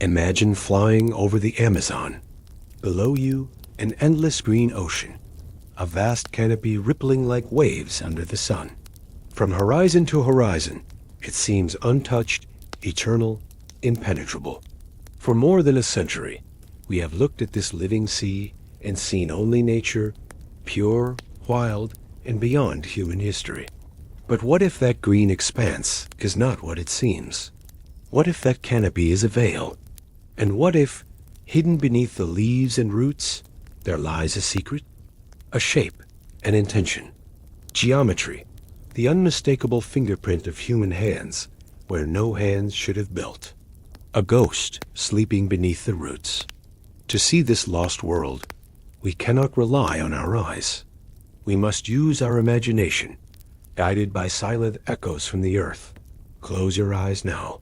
Imagine flying over the Amazon. Below you, an endless green ocean, a vast canopy rippling like waves under the sun. From horizon to horizon, it seems untouched, eternal, impenetrable. For more than a century, we have looked at this living sea and seen only nature, pure, wild, and beyond human history. But what if that green expanse is not what it seems? What if that canopy is a veil? And what if, hidden beneath the leaves and roots, there lies a secret? A shape, an intention, geometry, the unmistakable fingerprint of human hands where no hands should have built. A ghost sleeping beneath the roots. To see this lost world, we cannot rely on our eyes. We must use our imagination, guided by silent echoes from the earth. Close your eyes now.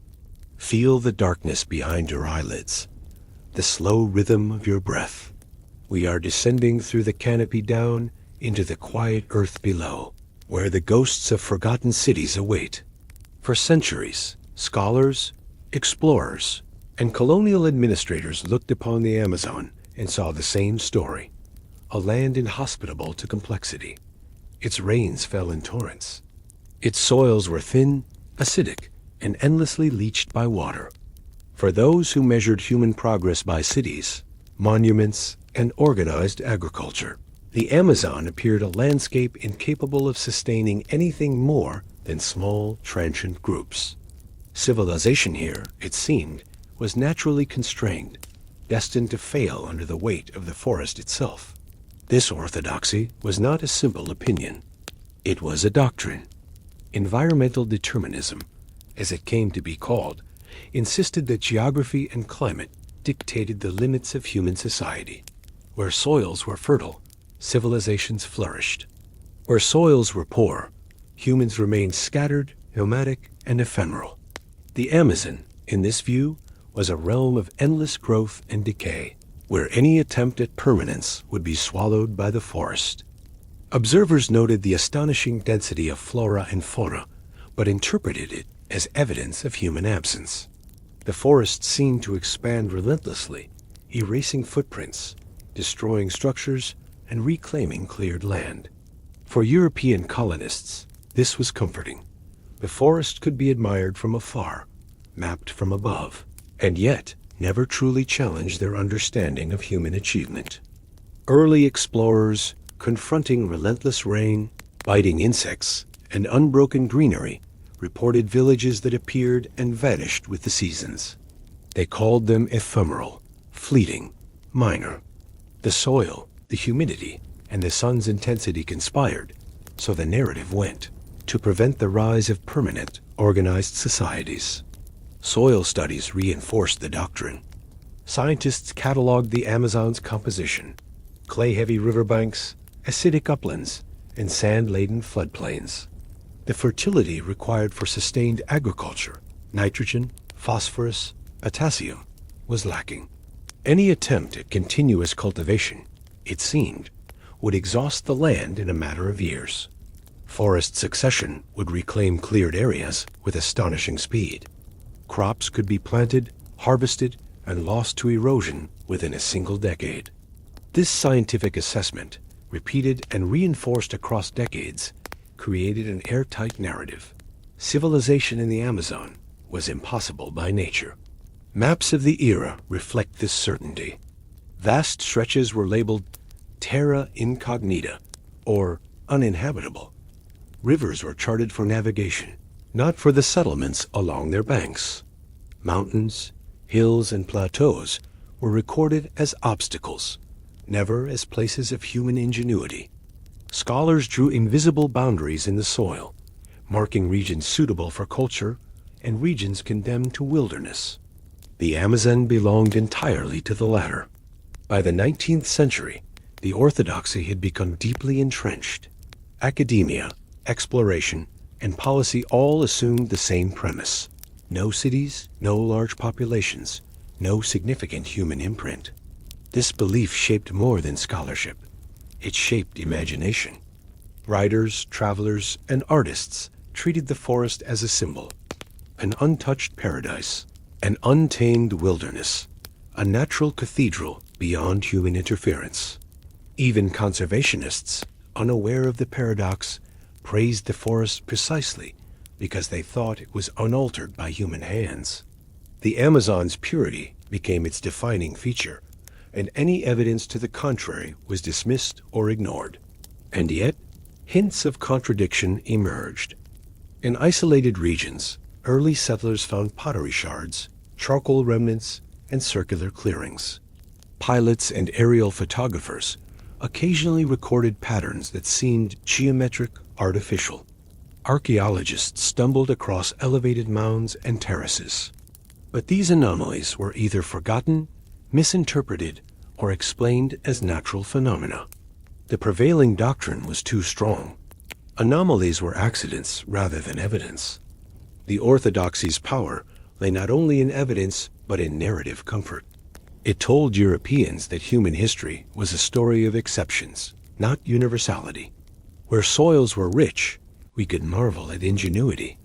Feel the darkness behind your eyelids, the slow rhythm of your breath. We are descending through the canopy down into the quiet earth below, where the ghosts of forgotten cities await. For centuries, scholars, explorers, and colonial administrators looked upon the Amazon and saw the same story, a land inhospitable to complexity. Its rains fell in torrents. Its soils were thin, acidic, and endlessly leached by water. For those who measured human progress by cities, monuments, and organized agriculture, the Amazon appeared a landscape incapable of sustaining anything more than small, transient groups. Civilization here, it seemed, was naturally constrained, destined to fail under the weight of the forest itself. This orthodoxy was not a simple opinion. It was a doctrine. Environmental determinism, as it came to be called, insisted that geography and climate dictated the limits of human society. Where soils were fertile, civilizations flourished. Where soils were poor, humans remained scattered, nomadic, and ephemeral. The Amazon, in this view, was a realm of endless growth and decay, where any attempt at permanence would be swallowed by the forest. Observers noted the astonishing density of flora and fauna, but interpreted it as evidence of human absence. The forest seemed to expand relentlessly, erasing footprints, destroying structures, and reclaiming cleared land. For European colonists, this was comforting. The forest could be admired from afar, mapped from above, and yet never truly challenged their understanding of human achievement. Early explorers, confronting relentless rain, biting insects, and unbroken greenery, reported villages that appeared and vanished with the seasons. They called them ephemeral, fleeting, minor. The soil, the humidity, and the sun's intensity conspired, so the narrative went, to prevent the rise of permanent, organized societies. Soil studies reinforced the doctrine. Scientists cataloged the Amazon's composition: clay-heavy riverbanks, acidic uplands, and sand-laden floodplains. The fertility required for sustained agriculture, nitrogen, phosphorus, potassium, was lacking. Any attempt at continuous cultivation, it seemed, would exhaust the land in a matter of years. Forest succession would reclaim cleared areas with astonishing speed. Crops could be planted, harvested, and lost to erosion within a single decade. This scientific assessment, repeated and reinforced across decades, created an airtight narrative. Civilization in the Amazon was impossible by nature. Maps of the era reflect this certainty. Vast stretches were labeled terra incognita, or uninhabitable. Rivers were charted for navigation, not for the settlements along their banks. Mountains, hills, and plateaus were recorded as obstacles, never as places of human ingenuity. Scholars drew invisible boundaries in the soil, marking regions suitable for culture and regions condemned to wilderness. The Amazon belonged entirely to the latter. By the 19th century, the orthodoxy had become deeply entrenched. Academia, exploration, and policy all assumed the same premise: no cities, no large populations, no significant human imprint. This belief shaped more than scholarship. It shaped imagination. Writers, travelers, and artists treated the forest as a symbol, an untouched paradise, an untamed wilderness, a natural cathedral beyond human interference. Even conservationists, unaware of the paradox, praised the forest precisely because they thought it was unaltered by human hands. The Amazon's purity became its defining feature, and any evidence to the contrary was dismissed or ignored. And yet, hints of contradiction emerged. In isolated regions, early settlers found pottery shards, charcoal remnants, and circular clearings. Pilots and aerial photographers occasionally recorded patterns that seemed geometric, artificial. Archaeologists stumbled across elevated mounds and terraces. But these anomalies were either forgotten, misinterpreted, or explained as natural phenomena. The prevailing doctrine was too strong. Anomalies were accidents rather than evidence. The orthodoxy's power lay not only in evidence, but in narrative comfort. It told Europeans that human history was a story of exceptions, not universality. Where soils were rich, we could marvel at ingenuity.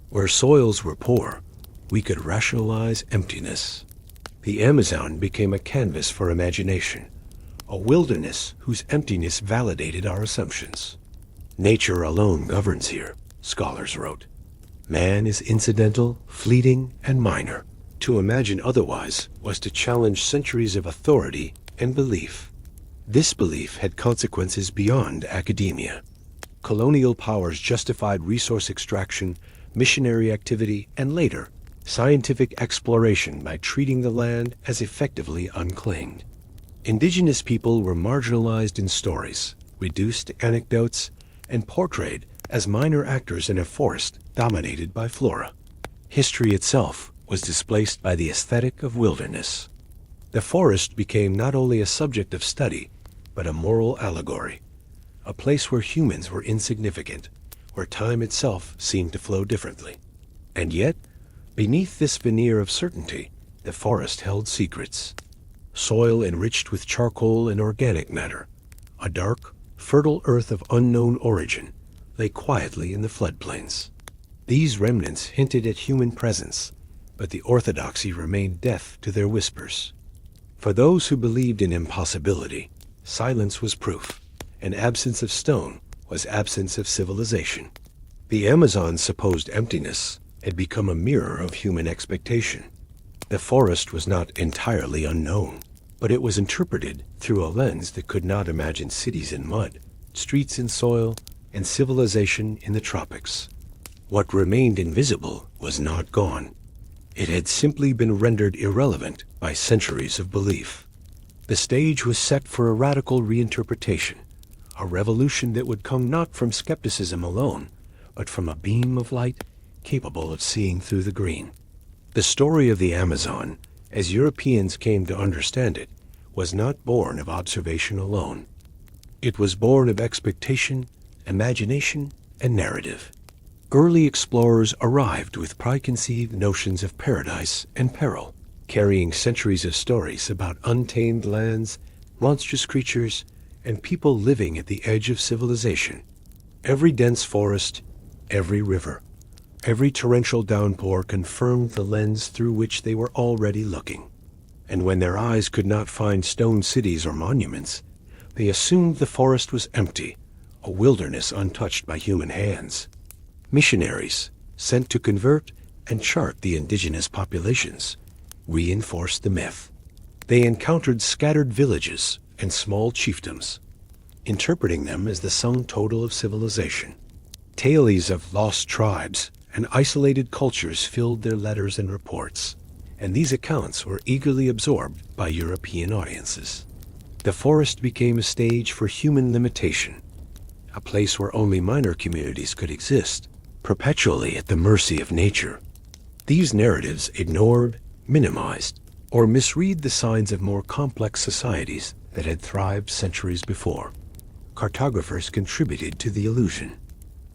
Where soils were poor, we could rationalize emptiness. The Amazon became a canvas for imagination, a wilderness whose emptiness validated our assumptions. Nature alone governs here, scholars wrote. Man is incidental, fleeting, and minor. To imagine otherwise was to challenge centuries of authority and belief. This belief had consequences beyond academia. Colonial powers justified resource extraction, missionary activity, and later, scientific exploration by treating the land as effectively unclaimed. Indigenous people were marginalized in stories, reduced to anecdotes, and portrayed as minor actors in a forest dominated by flora. History itself was displaced by the aesthetic of wilderness. The forest became not only a subject of study, but a moral allegory, a place where humans were insignificant, where time itself seemed to flow differently. And yet, beneath this veneer of certainty, the forest held secrets. Soil enriched with charcoal and organic matter, a dark, fertile earth of unknown origin, lay quietly in the floodplains. These remnants hinted at human presence, but the orthodoxy remained deaf to their whispers. For those who believed in impossibility, silence was proof, and absence of stone was absence of civilization. The Amazon's supposed emptiness had become a mirror of human expectation. The forest was not entirely unknown, but it was interpreted through a lens that could not imagine cities in mud, streets in soil, and civilization in the tropics. What remained invisible was not gone. It had simply been rendered irrelevant by centuries of belief. The stage was set for a radical reinterpretation, a revolution that would come not from skepticism alone, but from a beam of light capable of seeing through the green. The story of the Amazon, as Europeans came to understand it, was not born of observation alone. It was born of expectation, imagination, and narrative. Early explorers arrived with preconceived notions of paradise and peril, carrying centuries of stories about untamed lands, monstrous creatures, and people living at the edge of civilization. Every dense forest, every river, every torrential downpour confirmed the lens through which they were already looking. And when their eyes could not find stone cities or monuments, they assumed the forest was empty, a wilderness untouched by human hands. Missionaries, sent to convert and chart the indigenous populations, reinforced the myth. They encountered scattered villages and small chiefdoms, interpreting them as the sum total of civilization. Tales of lost tribes and isolated cultures filled their letters and reports, and these accounts were eagerly absorbed by European audiences. The forest became a stage for human limitation, a place where only minor communities could exist, perpetually at the mercy of nature. These narratives ignored, minimized, or misread the signs of more complex societies that had thrived centuries before. Cartographers contributed to the illusion.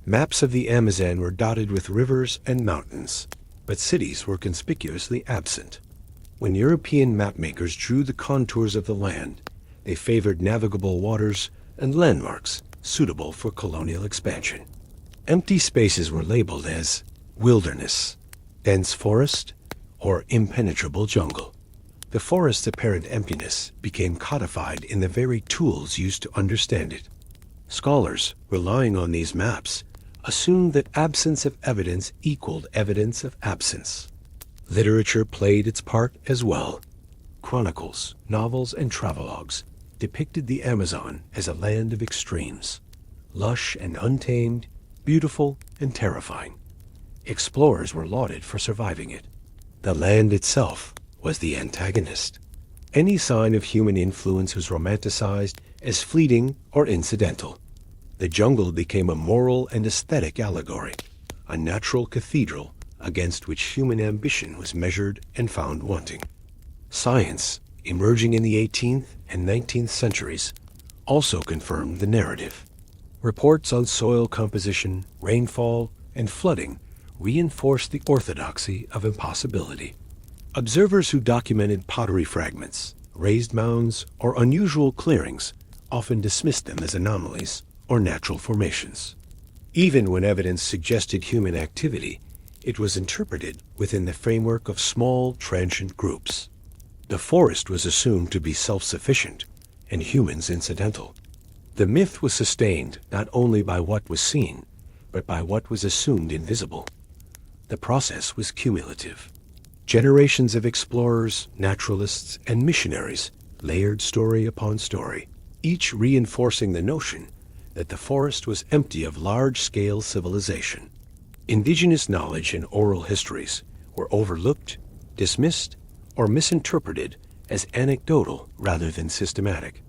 Maps of the Amazon were dotted with rivers and mountains, but cities were conspicuously absent. When European mapmakers drew the contours of the land, they favored navigable waters and landmarks suitable for colonial expansion. Empty spaces were labeled as wilderness, dense forest, or impenetrable jungle. The forest's apparent emptiness became codified in the very tools used to understand it. Scholars, relying on these maps, assumed that absence of evidence equaled evidence of absence. Literature played its part as well. Chronicles, novels, and travelogues depicted the Amazon as a land of extremes, lush and untamed, beautiful and terrifying. Explorers were lauded for surviving it. The land itself was the antagonist. Any sign of human influence was romanticized as fleeting or incidental. The jungle became a moral and aesthetic allegory, a natural cathedral against which human ambition was measured and found wanting. Science, emerging in the 18th and 19th centuries, also confirmed the narrative. Reports on soil composition, rainfall, and flooding reinforced the orthodoxy of impossibility. Observers who documented pottery fragments, raised mounds, or unusual clearings often dismissed them as anomalies or natural formations. Even when evidence suggested human activity, it was interpreted within the framework of small, transient groups. The forest was assumed to be self-sufficient and humans incidental. The myth was sustained not only by what was seen, but by what was assumed invisible. The process was cumulative. Generations of explorers, naturalists, and missionaries layered story upon story, each reinforcing the notion that the forest was empty of large-scale civilization. Indigenous knowledge and oral histories were overlooked, dismissed, or misinterpreted as anecdotal rather than systematic.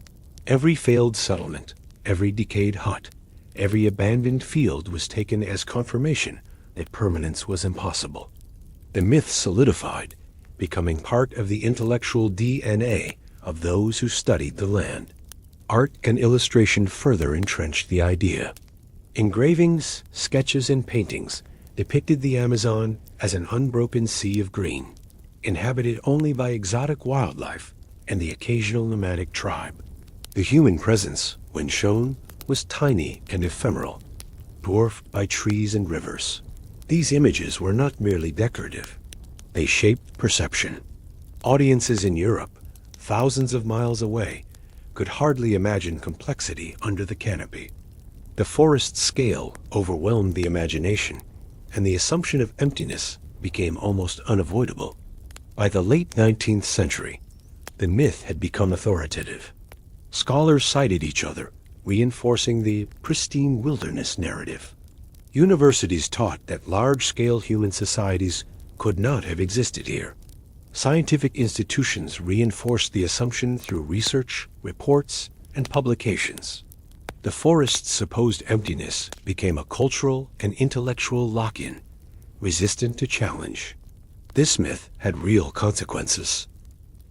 Every failed settlement, every decayed hut, every abandoned field was taken as confirmation that permanence was impossible. The myth solidified, becoming part of the intellectual DNA of those who studied the land. Art and illustration further entrenched the idea. Engravings, sketches, and paintings depicted the Amazon as an unbroken sea of green, inhabited only by exotic wildlife and the occasional nomadic tribe. The human presence, when shown, was tiny and ephemeral, dwarfed by trees and rivers. These images were not merely decorative. They shaped perception. Audiences in Europe, thousands of miles away, could hardly imagine complexity under the canopy. The forest's scale overwhelmed the imagination, and the assumption of emptiness became almost unavoidable. By the late 19th century, the myth had become authoritative. Scholars cited each other, reinforcing the pristine wilderness narrative. Universities taught that large-scale human societies could not have existed here. Scientific institutions reinforced the assumption through research, reports, and publications. The forest's supposed emptiness became a cultural and intellectual lock-in, resistant to challenge. This myth had real consequences.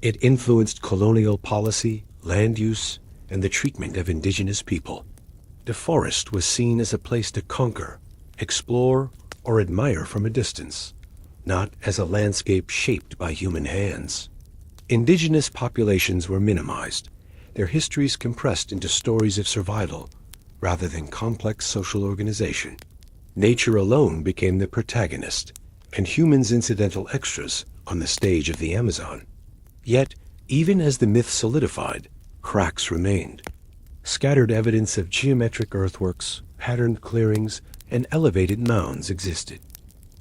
It influenced colonial policy, land use, and the treatment of indigenous people. The forest was seen as a place to conquer, explore, or admire from a distance, not as a landscape shaped by human hands. Indigenous populations were minimized, their histories compressed into stories of survival rather than complex social organization. Nature alone became the protagonist, and humans incidental extras on the stage of the Amazon. Yet, even as the myth solidified, cracks remained. Scattered evidence of geometric earthworks, patterned clearings, and elevated mounds existed.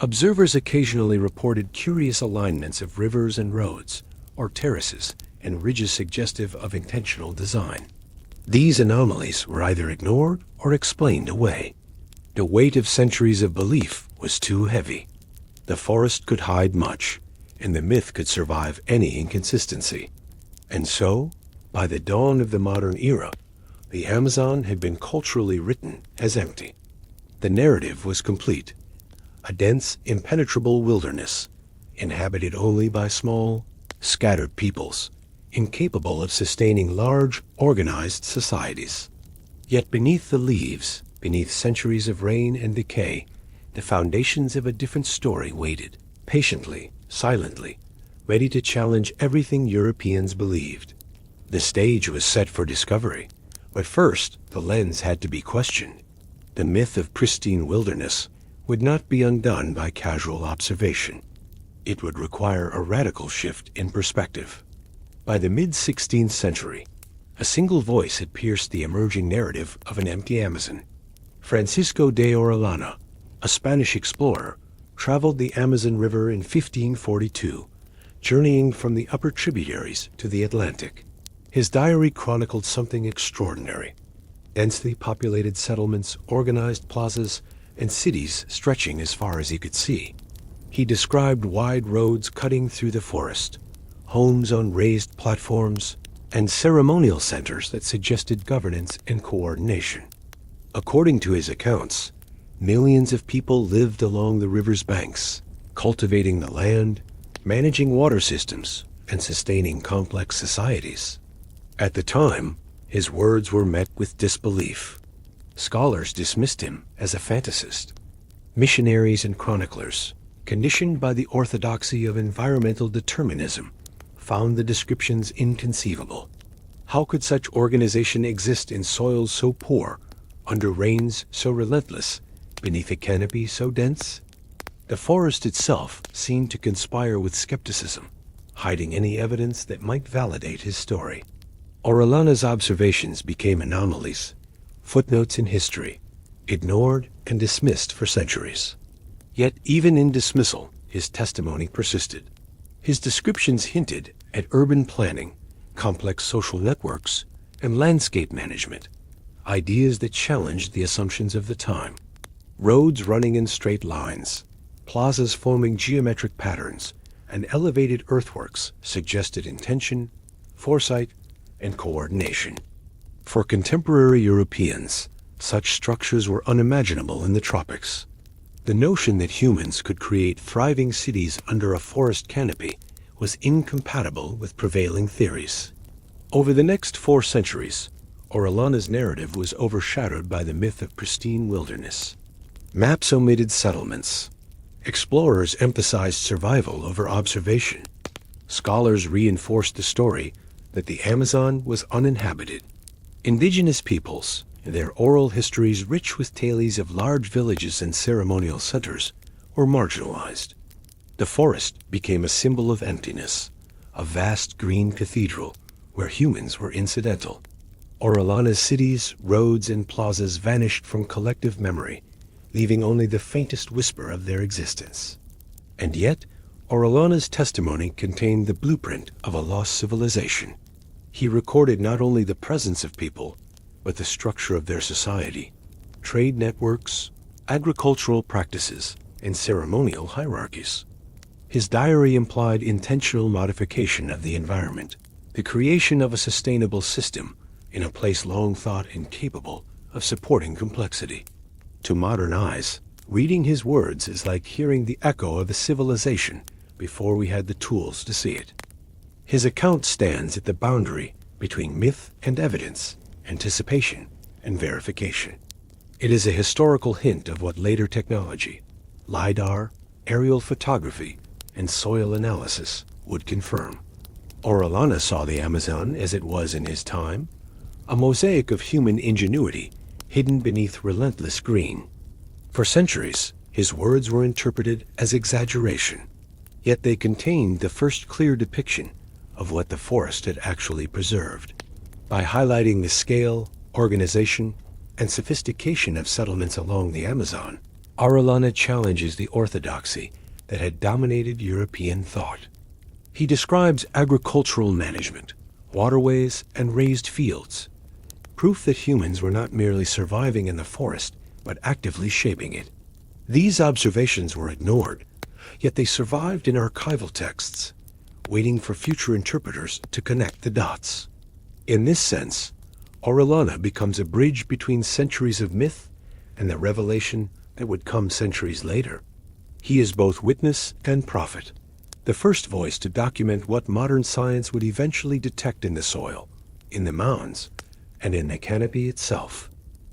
Observers occasionally reported curious alignments of rivers and roads, or terraces and ridges suggestive of intentional design. These anomalies were either ignored or explained away. The weight of centuries of belief was too heavy. The forest could hide much, and the myth could survive any inconsistency. And so, by the dawn of the modern era, the Amazon had been culturally written as empty. The narrative was complete. A dense, impenetrable wilderness, inhabited only by small, scattered peoples, incapable of sustaining large, organized societies. Yet beneath the leaves, beneath centuries of rain and decay, the foundations of a different story waited, patiently, silently, ready to challenge everything Europeans believed. The stage was set for discovery, but first the lens had to be questioned. The myth of pristine wilderness would not be undone by casual observation. It would require a radical shift in perspective. By the mid-16th century, a single voice had pierced the emerging narrative of an empty Amazon. Francisco de Orellana, a Spanish explorer, traveled the Amazon River in 1542, journeying from the upper tributaries to the Atlantic. His diary chronicled something extraordinary: densely populated settlements, organized plazas, and cities stretching as far as he could see. He described wide roads cutting through the forest, homes on raised platforms, and ceremonial centers that suggested governance and coordination. According to his accounts, millions of people lived along the river's banks, cultivating the land, managing water systems, and sustaining complex societies. At the time, his words were met with disbelief. Scholars dismissed him as a fantasist. Missionaries and chroniclers, conditioned by the orthodoxy of environmental determinism, found the descriptions inconceivable. How could such organization exist in soils so poor, under rains so relentless, beneath a canopy so dense? The forest itself seemed to conspire with skepticism, hiding any evidence that might validate his story. Orellana's observations became anomalies, footnotes in history, ignored and dismissed for centuries. Yet even in dismissal, his testimony persisted. His descriptions hinted at urban planning, complex social networks, and landscape management, ideas that challenged the assumptions of the time. Roads running in straight lines, plazas forming geometric patterns, and elevated earthworks suggested intention, foresight, and coordination. For contemporary Europeans, such structures were unimaginable in the tropics. The notion that humans could create thriving cities under a forest canopy was incompatible with prevailing theories. Over the next 4 centuries, Orellana's narrative was overshadowed by the myth of pristine wilderness. Maps omitted settlements. Explorers emphasized survival over observation. Scholars reinforced the story that the Amazon was uninhabited. Indigenous peoples, their oral histories rich with tales of large villages and ceremonial centers, were marginalized. The forest became a symbol of emptiness, a vast green cathedral where humans were incidental. Orellana's cities, roads, and plazas vanished from collective memory, leaving only the faintest whisper of their existence. And yet, Orellana's testimony contained the blueprint of a lost civilization. He recorded not only the presence of people, but the structure of their society, trade networks, agricultural practices, and ceremonial hierarchies. His diary implied intentional modification of the environment, the creation of a sustainable system in a place long thought incapable of supporting complexity. To modern eyes, reading his words is like hearing the echo of a civilization before we had the tools to see it. His account stands at the boundary between myth and evidence, anticipation and verification. It is a historical hint of what later technology, Lidar, aerial photography, and soil analysis would confirm. Orellana saw the Amazon as it was in his time, a mosaic of human ingenuity hidden beneath relentless green. For centuries, his words were interpreted as exaggeration, yet they contained the first clear depiction of what the forest had actually preserved. By highlighting the scale, organization, and sophistication of settlements along the Amazon, Orellana challenges the orthodoxy that had dominated European thought. He describes agricultural management, waterways, and raised fields, proof that humans were not merely surviving in the forest, but actively shaping it. These observations were ignored, yet they survived in archival texts, waiting for future interpreters to connect the dots. In this sense, Orellana becomes a bridge between centuries of myth and the revelation that would come centuries later. He is both witness and prophet, the first voice to document what modern science would eventually detect in the soil, in the mounds, and in the canopy itself.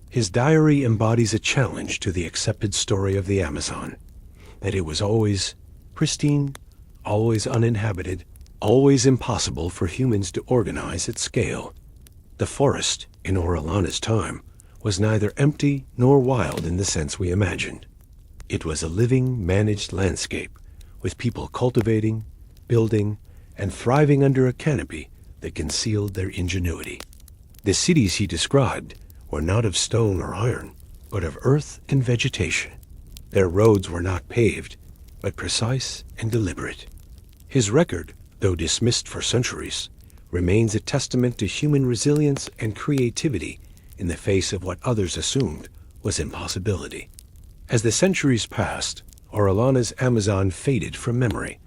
His diary embodies a challenge to the accepted story of the Amazon, that it was always pristine, always uninhabited, always impossible for humans to organize at scale. The forest, in Orellana's time, was neither empty nor wild in the sense we imagined. It was a living, managed landscape, with people cultivating, building, and thriving under a canopy that concealed their ingenuity. The cities he described were not of stone or iron, but of earth and vegetation. Their roads were not paved, but precise and deliberate. His record, though dismissed for centuries, remains a testament to human resilience and creativity in the face of what others assumed was impossibility. As the centuries passed, Orellana's Amazon faded from memory,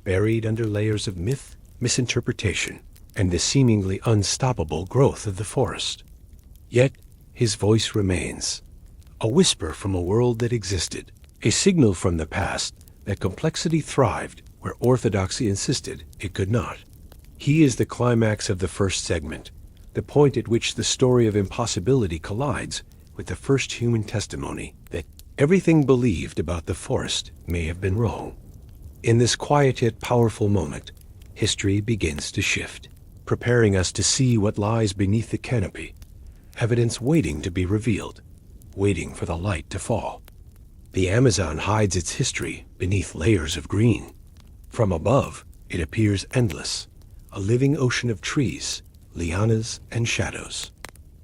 buried under layers of myth, misinterpretation, and the seemingly unstoppable growth of the forest. Yet his voice remains, a whisper from a world that existed, a signal from the past that complexity thrived where orthodoxy insisted it could not. He is the climax of the first segment, the point at which the story of impossibility collides with the first human testimony that everything believed about the forest may have been wrong. In this quiet yet powerful moment, history begins to shift, preparing us to see what lies beneath the canopy, evidence waiting to be revealed, waiting for the light to fall. The Amazon hides its history beneath layers of green. From above, it appears endless, a living ocean of trees, lianas, and shadows.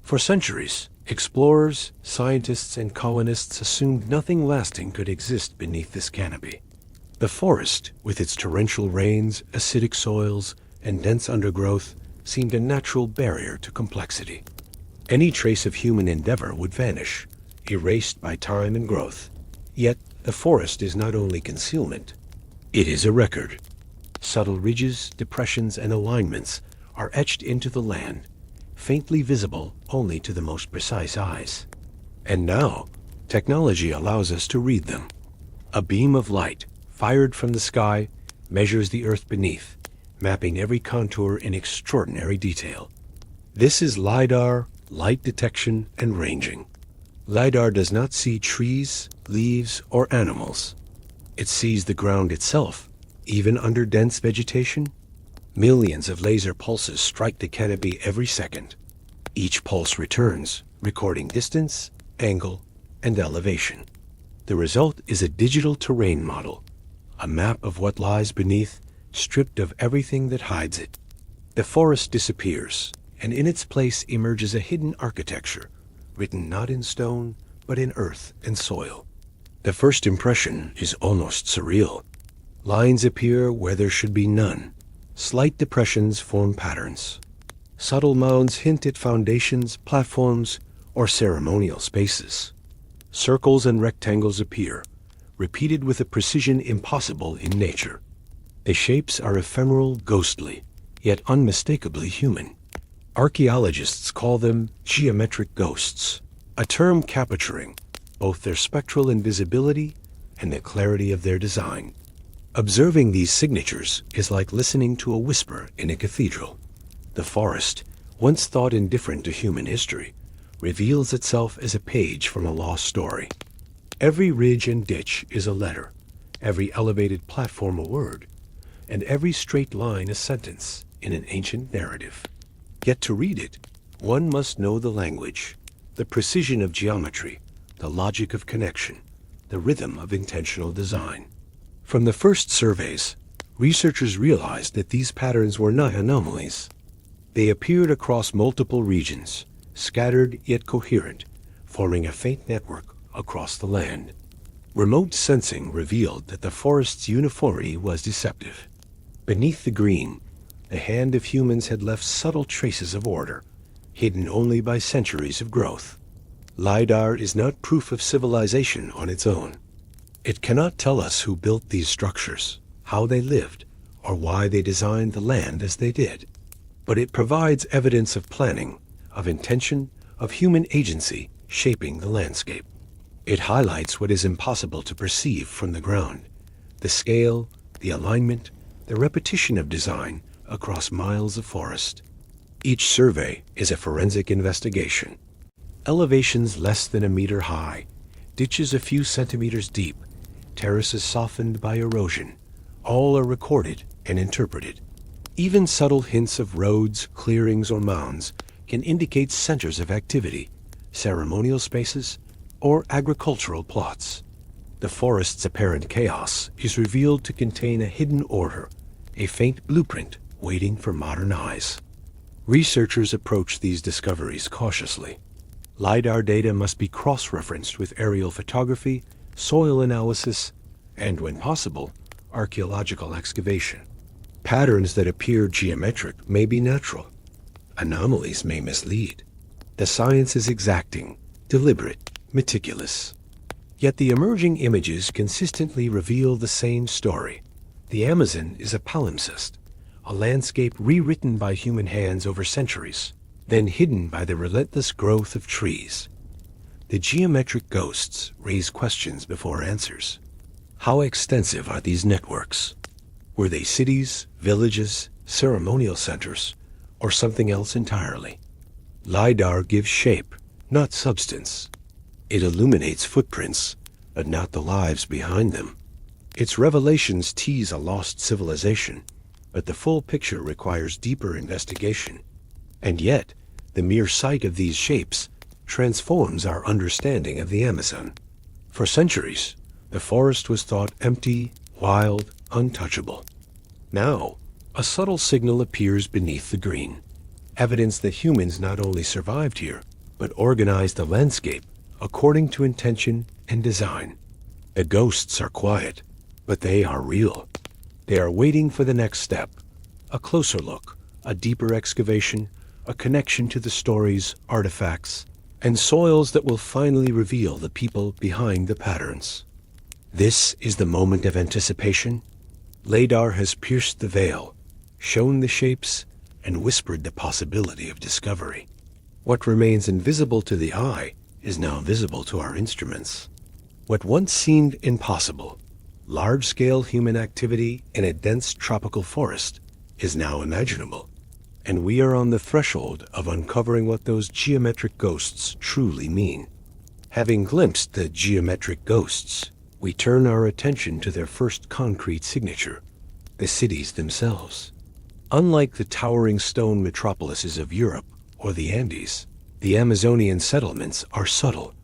For centuries, explorers, scientists, and colonists assumed nothing lasting could exist beneath this canopy. The forest, with its torrential rains, acidic soils, and dense undergrowth, seemed a natural barrier to complexity. Any trace of human endeavor would vanish, erased by time and growth. Yet, the forest is not only concealment, it is a record. Subtle ridges, depressions, and alignments are etched into the land, faintly visible only to the most precise eyes. And now, technology allows us to read them. A beam of light, fired from the sky, measures the earth beneath, mapping every contour in extraordinary detail. This is Lidar, light detection and ranging. Lidar does not see trees, leaves, or animals. It sees the ground itself, even under dense vegetation. Millions of laser pulses strike the canopy every second. Each pulse returns, recording distance, angle, and elevation. The result is a digital terrain model, a map of what lies beneath, stripped of everything that hides it. The forest disappears, and in its place emerges a hidden architecture, written not in stone, but in earth and soil. The first impression is almost surreal. Lines appear where there should be none. Slight depressions form patterns. Subtle mounds hint at foundations, platforms, or ceremonial spaces. Circles and rectangles appear, repeated with a precision impossible in nature. The shapes are ephemeral, ghostly, yet unmistakably human. Archaeologists call them geometric ghosts, a term capturing both their spectral invisibility and the clarity of their design. Observing these signatures is like listening to a whisper in a cathedral. The forest, once thought indifferent to human history, reveals itself as a page from a lost story. Every ridge and ditch is a letter, every elevated platform a word, and every straight line a sentence in an ancient narrative. Yet to read it, one must know the language, the precision of geometry, the logic of connection, the rhythm of intentional design. From the first surveys, researchers realized that these patterns were not anomalies. They appeared across multiple regions, scattered yet coherent, forming a faint network across the land. Remote sensing revealed that the forest's uniformity was deceptive. Beneath the green, the hand of humans had left subtle traces of order, hidden only by centuries of growth. Lidar is not proof of civilization on its own. It cannot tell us who built these structures, how they lived, or why they designed the land as they did. But it provides evidence of planning, of intention, of human agency shaping the landscape. It highlights what is impossible to perceive from the ground: the scale, the alignment, the repetition of design across miles of forest. Each survey is a forensic investigation. Elevations less than a meter high, ditches a few centimeters deep, terraces softened by erosion, all are recorded and interpreted. Even subtle hints of roads, clearings, or mounds can indicate centers of activity, ceremonial spaces, or agricultural plots. The forest's apparent chaos is revealed to contain a hidden order, a faint blueprint waiting for modern eyes. Researchers approach these discoveries cautiously. Lidar data must be cross-referenced with aerial photography, soil analysis, and, when possible, archaeological excavation. Patterns that appear geometric may be natural. Anomalies may mislead. The science is exacting, deliberate, meticulous. Yet the emerging images consistently reveal the same story. The Amazon is a palimpsest, a landscape rewritten by human hands over centuries, then hidden by the relentless growth of trees. The geometric ghosts raise questions before answers. How extensive are these networks? Were they cities, villages, ceremonial centers, or something else entirely? Lidar gives shape, not substance. It illuminates footprints, but not the lives behind them. Its revelations tease a lost civilization, but the full picture requires deeper investigation. And yet, the mere sight of these shapes transforms our understanding of the Amazon. For centuries, the forest was thought empty, wild, untouchable. Now, a subtle signal appears beneath the green, evidence that humans not only survived here, but organized the landscape according to intention and design. The ghosts are quiet, but they are real. They are waiting for the next step, a closer look, a deeper excavation, a connection to the stories, artifacts, and soils that will finally reveal the people behind the patterns. This is the moment of anticipation. Lidar has pierced the veil, shown the shapes, and whispered the possibility of discovery. What remains invisible to the eye is now visible to our instruments. What once seemed impossible, large-scale human activity in a dense tropical forest, is now imaginable. And we are on the threshold of uncovering what those geometric ghosts truly mean. Having glimpsed the geometric ghosts, we turn our attention to their first concrete signature, the cities themselves. Unlike the towering stone metropolises of Europe or the Andes, the Amazonian settlements are subtle,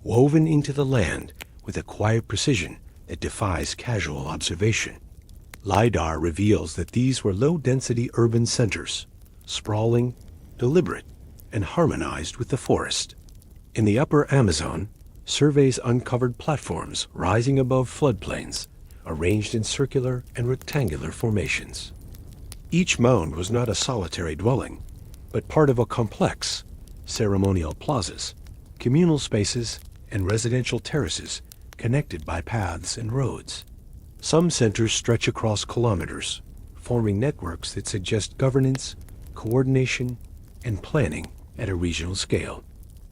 woven into the land with a quiet precision that defies casual observation. Lidar reveals that these were low-density urban centers, sprawling, deliberate, and harmonized with the forest. In the upper Amazon, surveys uncovered platforms rising above floodplains, arranged in circular and rectangular formations. Each mound was not a solitary dwelling, but part of a complex, ceremonial plazas, communal spaces, and residential terraces connected by paths and roads. Some centers stretch across kilometers, forming networks that suggest governance, coordination, and planning at a regional scale.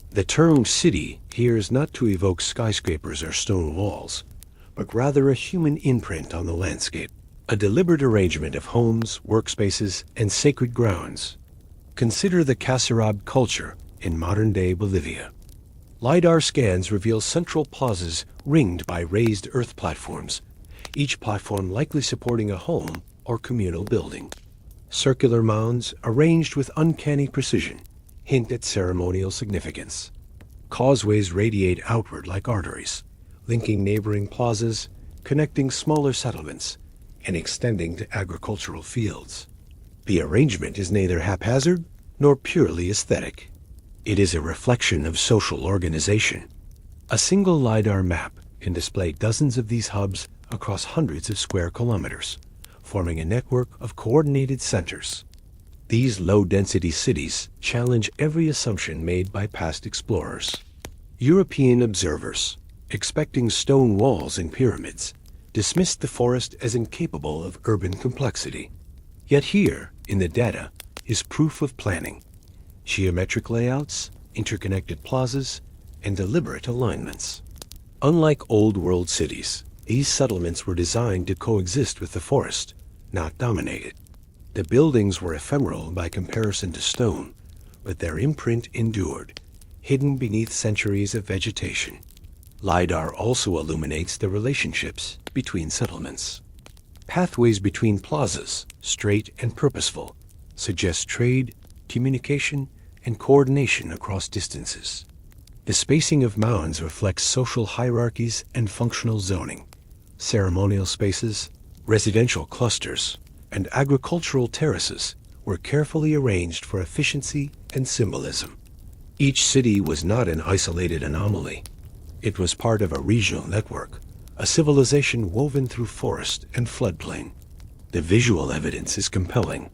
The term city here is not to evoke skyscrapers or stone walls, but rather a human imprint on the landscape, a deliberate arrangement of homes, workspaces, and sacred grounds. Consider the Casarab culture in modern-day Bolivia. Lidar scans reveal central plazas ringed by raised earth platforms, each platform likely supporting a home or communal building. Circular mounds, arranged with uncanny precision, hint at ceremonial significance. Causeways radiate outward like arteries, linking neighboring plazas, connecting smaller settlements, and extending to agricultural fields. The arrangement is neither haphazard nor purely aesthetic. It is a reflection of social organization. A single Lidar map can display dozens of these hubs across hundreds of square kilometers, forming a network of coordinated centers. These low-density cities challenge every assumption made by past explorers. European observers, expecting stone walls and pyramids, dismissed the forest as incapable of urban complexity. Yet here, in the data, is proof of planning. Geometric layouts, interconnected plazas, and deliberate alignments. Unlike old-world cities, these settlements were designed to coexist with the forest, not dominate it. The buildings were ephemeral by comparison to stone, but their imprint endured, hidden beneath centuries of vegetation. Lidar also illuminates the relationships between settlements. Pathways between plazas, straight and purposeful, suggest trade, communication, and coordination across distances. The spacing of mounds reflects social hierarchies and functional zoning. Ceremonial spaces, residential clusters, and agricultural terraces were carefully arranged for efficiency and symbolism. Each city was not an isolated anomaly. It was part of a regional network, a civilization woven through forest and floodplain. The visual evidence is compelling.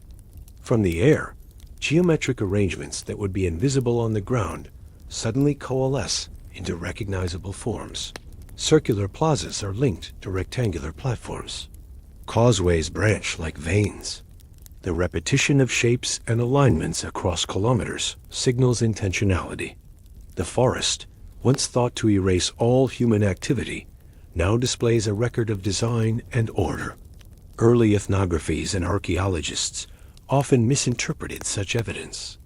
From the air, geometric arrangements that would be invisible on the ground suddenly coalesce into recognizable forms. Circular plazas are linked to rectangular platforms. Causeways branch like veins. The repetition of shapes and alignments across kilometers signals intentionality. The forest, once thought to erase all human activity, now displays a record of design and order. Early ethnographies and archaeologists often misinterpreted such evidence.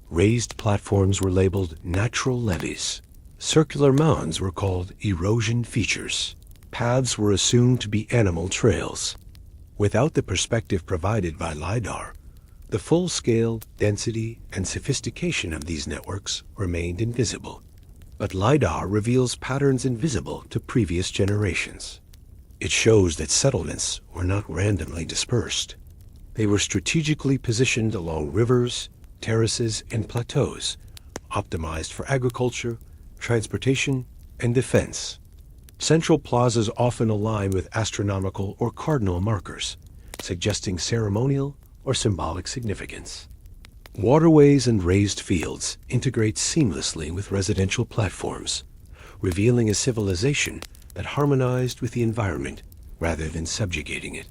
Raised platforms were labeled natural levees. Circular mounds were called erosion features. Paths were assumed to be animal trails. Without the perspective provided by Lidar, the full scale, density, and sophistication of these networks remained invisible. But Lidar reveals patterns invisible to previous generations. It shows that settlements were not randomly dispersed. They were strategically positioned along rivers, terraces, and plateaus, optimized for agriculture, transportation, and defense. Central plazas often align with astronomical or cardinal markers, suggesting ceremonial or symbolic significance. Waterways and raised fields integrate seamlessly with residential platforms, revealing a civilization that harmonized with the environment rather than subjugating it.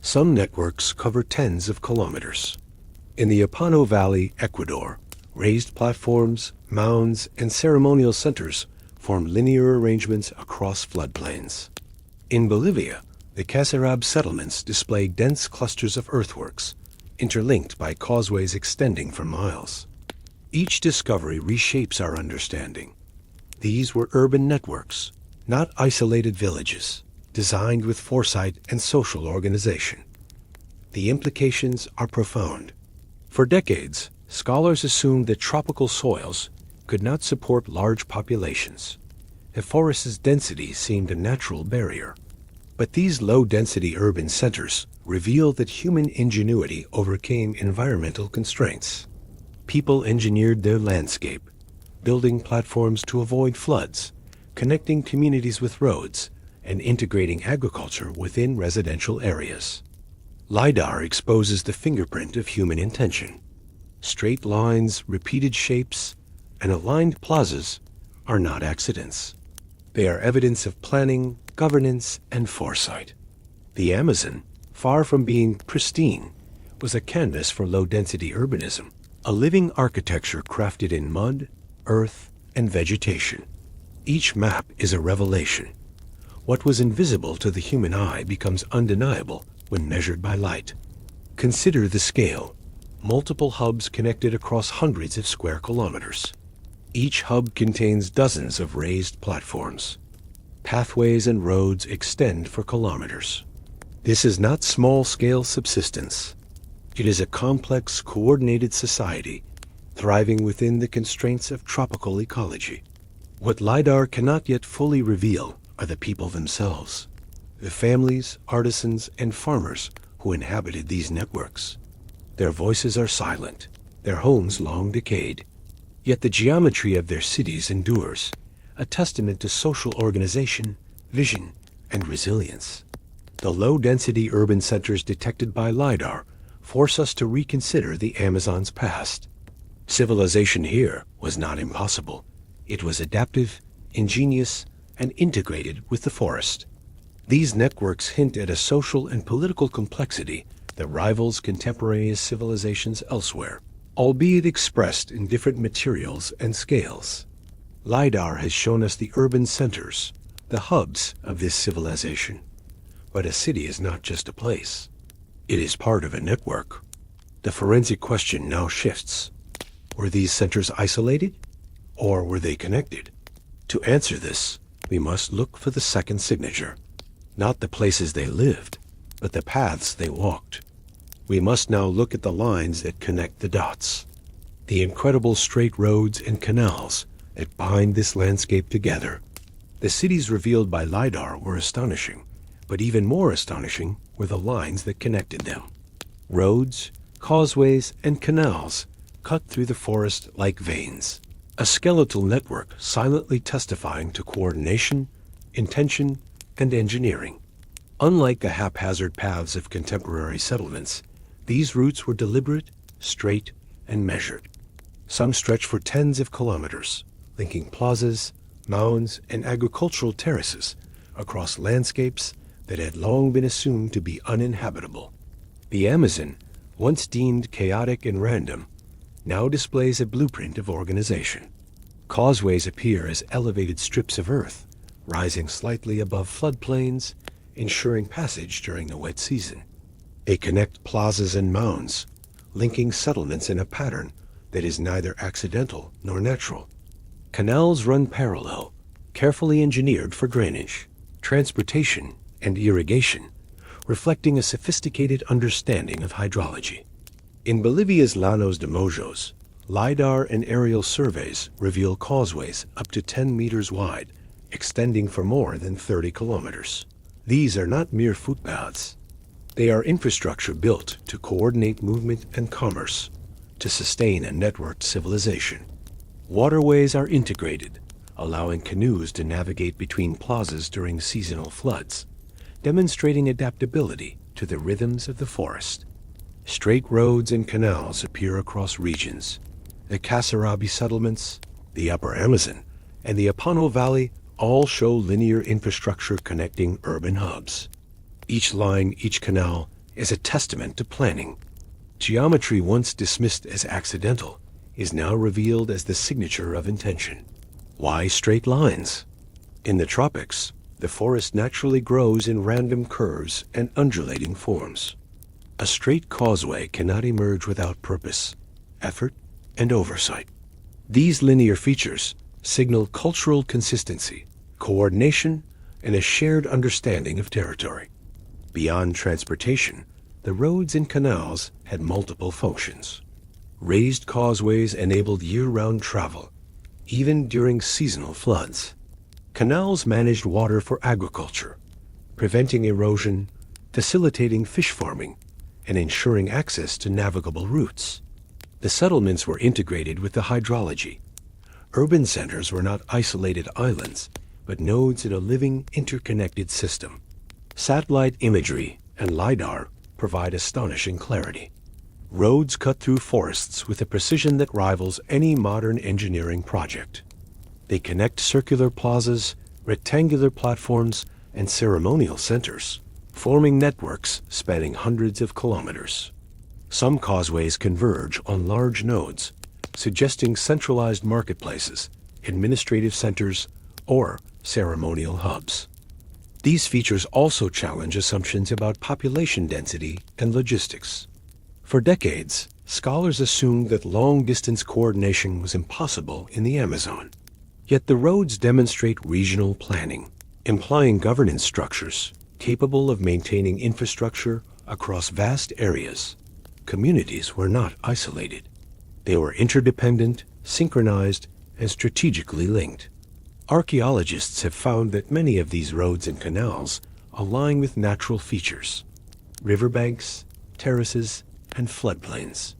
Some networks cover tens of kilometers. In the Apano Valley, Ecuador, raised platforms, mounds, and ceremonial centers form linear arrangements across floodplains. In Bolivia, the Cacerab settlements display dense clusters of earthworks, interlinked by causeways extending for miles. Each discovery reshapes our understanding. These were urban networks, not isolated villages, designed with foresight and social organization. The implications are profound. For decades, scholars assumed that tropical soils could not support large populations. A forest's density seemed a natural barrier. But these low-density urban centers reveal that human ingenuity overcame environmental constraints. People engineered their landscape, building platforms to avoid floods, connecting communities with roads, and integrating agriculture within residential areas. Lidar exposes the fingerprint of human intention. Straight lines, repeated shapes, and aligned plazas are not accidents. They are evidence of planning, governance, and foresight. The Amazon, far from being pristine, was a canvas for low-density urbanism, a living architecture crafted in mud, earth, and vegetation. Each map is a revelation. What was invisible to the human eye becomes undeniable when measured by light. Consider the scale. Multiple hubs connected across hundreds of square kilometers. Each hub contains dozens of raised platforms. Pathways and roads extend for kilometers. This is not small-scale subsistence. It is a complex, coordinated society, thriving within the constraints of tropical ecology. What Lidar cannot yet fully reveal are the people themselves, the families, artisans, and farmers who inhabited these networks. Their voices are silent, their homes long decayed. Yet the geometry of their cities endures, a testament to social organization, vision, and resilience. The low-density urban centers detected by Lidar force us to reconsider the Amazon's past. Civilization here was not impossible. It was adaptive, ingenious, and integrated with the forest. These networks hint at a social and political complexity that rivals contemporaneous civilizations elsewhere, albeit expressed in different materials and scales. Lidar has shown us the urban centers, the hubs of this civilization. But a city is not just a place. It is part of a network. The forensic question now shifts. Were these centers isolated, or were they connected? To answer this, we must look for the second signature. Not the places they lived, but the paths they walked. We must now look at the lines that connect the dots. The incredible straight roads and canals that bind this landscape together. The cities revealed by Lidar were astonishing, but even more astonishing were the lines that connected them. Roads, causeways, and canals cut through the forest like veins, a skeletal network silently testifying to coordination, intention, and engineering. Unlike the haphazard paths of contemporary settlements, these routes were deliberate, straight, and measured. Some stretch for tens of kilometers, linking plazas, mounds, and agricultural terraces across landscapes that had long been assumed to be uninhabitable. The Amazon, once deemed chaotic and random, now displays a blueprint of organization. Causeways appear as elevated strips of earth, rising slightly above floodplains, ensuring passage during the wet season. They connect plazas and mounds, linking settlements in a pattern that is neither accidental nor natural. Canals run parallel, carefully engineered for drainage, transportation, and irrigation, reflecting a sophisticated understanding of hydrology. In Bolivia's Llanos de Mojos, LIDAR and aerial surveys reveal causeways up to 10 meters wide, extending for more than 30 kilometers. These are not mere footpaths. They are infrastructure built to coordinate movement and commerce, to sustain a networked civilization. Waterways are integrated, allowing canoes to navigate between plazas during seasonal floods, demonstrating adaptability to the rhythms of the forest. Straight roads and canals appear across regions. The Kasarabi settlements, the Upper Amazon, and the Apano Valley all show linear infrastructure connecting urban hubs. Each line, each canal, is a testament to planning. Geometry once dismissed as accidental is now revealed as the signature of intention. Why straight lines? In the tropics, the forest naturally grows in random curves and undulating forms. A straight causeway cannot emerge without purpose, effort, and oversight. These linear features signal cultural consistency, coordination, and a shared understanding of territory. Beyond transportation, the roads and canals had multiple functions. Raised causeways enabled year-round travel, even during seasonal floods. Canals managed water for agriculture, preventing erosion, facilitating fish farming, and ensuring access to navigable routes. The settlements were integrated with the hydrology. Urban centers were not isolated islands, but nodes in a living, interconnected system. Satellite imagery and LIDAR provide astonishing clarity. Roads cut through forests with a precision that rivals any modern engineering project. They connect circular plazas, rectangular platforms, and ceremonial centers, forming networks spanning hundreds of kilometers. Some causeways converge on large nodes, suggesting centralized marketplaces, administrative centers, or ceremonial hubs. These features also challenge assumptions about population density and logistics. For decades, scholars assumed that long-distance coordination was impossible in the Amazon. Yet the roads demonstrate regional planning, implying governance structures capable of maintaining infrastructure across vast areas. Communities were not isolated. They were interdependent, synchronized, and strategically linked. Archaeologists have found that many of these roads and canals align with natural features: riverbanks, terraces, and floodplains.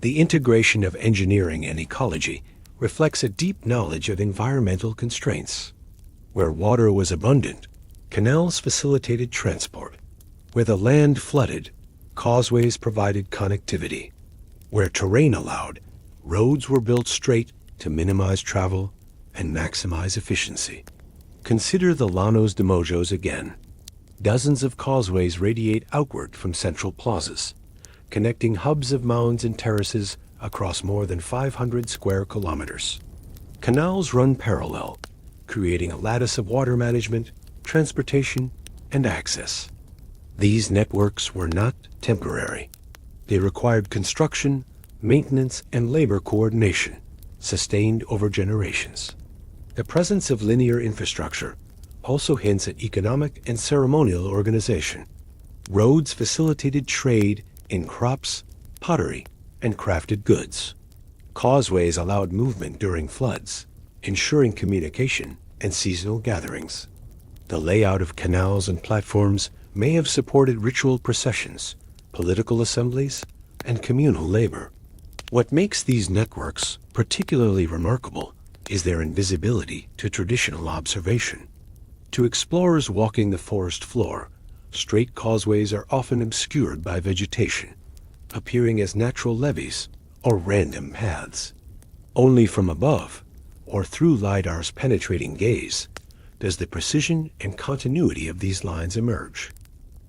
The integration of engineering and ecology reflects a deep knowledge of environmental constraints. Where water was abundant, canals facilitated transport. Where the land flooded, causeways provided connectivity. Where terrain allowed, roads were built straight to minimize travel and maximize efficiency. Consider the Llanos de Mojos again. Dozens of causeways radiate outward from central plazas, connecting hubs of mounds and terraces across more than 500 square kilometers. Canals run parallel, creating a lattice of water management, transportation, and access. These networks were not temporary. They required construction, maintenance, and labor coordination, sustained over generations. The presence of linear infrastructure also hints at economic and ceremonial organization. Roads facilitated trade in crops, pottery, and crafted goods. Causeways allowed movement during floods, ensuring communication and seasonal gatherings. The layout of canals and platforms may have supported ritual processions, political assemblies, and communal labor. What makes these networks particularly remarkable is their invisibility to traditional observation. To explorers walking the forest floor, straight causeways are often obscured by vegetation, appearing as natural levees or random paths. Only from above, or through Lidar's penetrating gaze, does the precision and continuity of these lines emerge.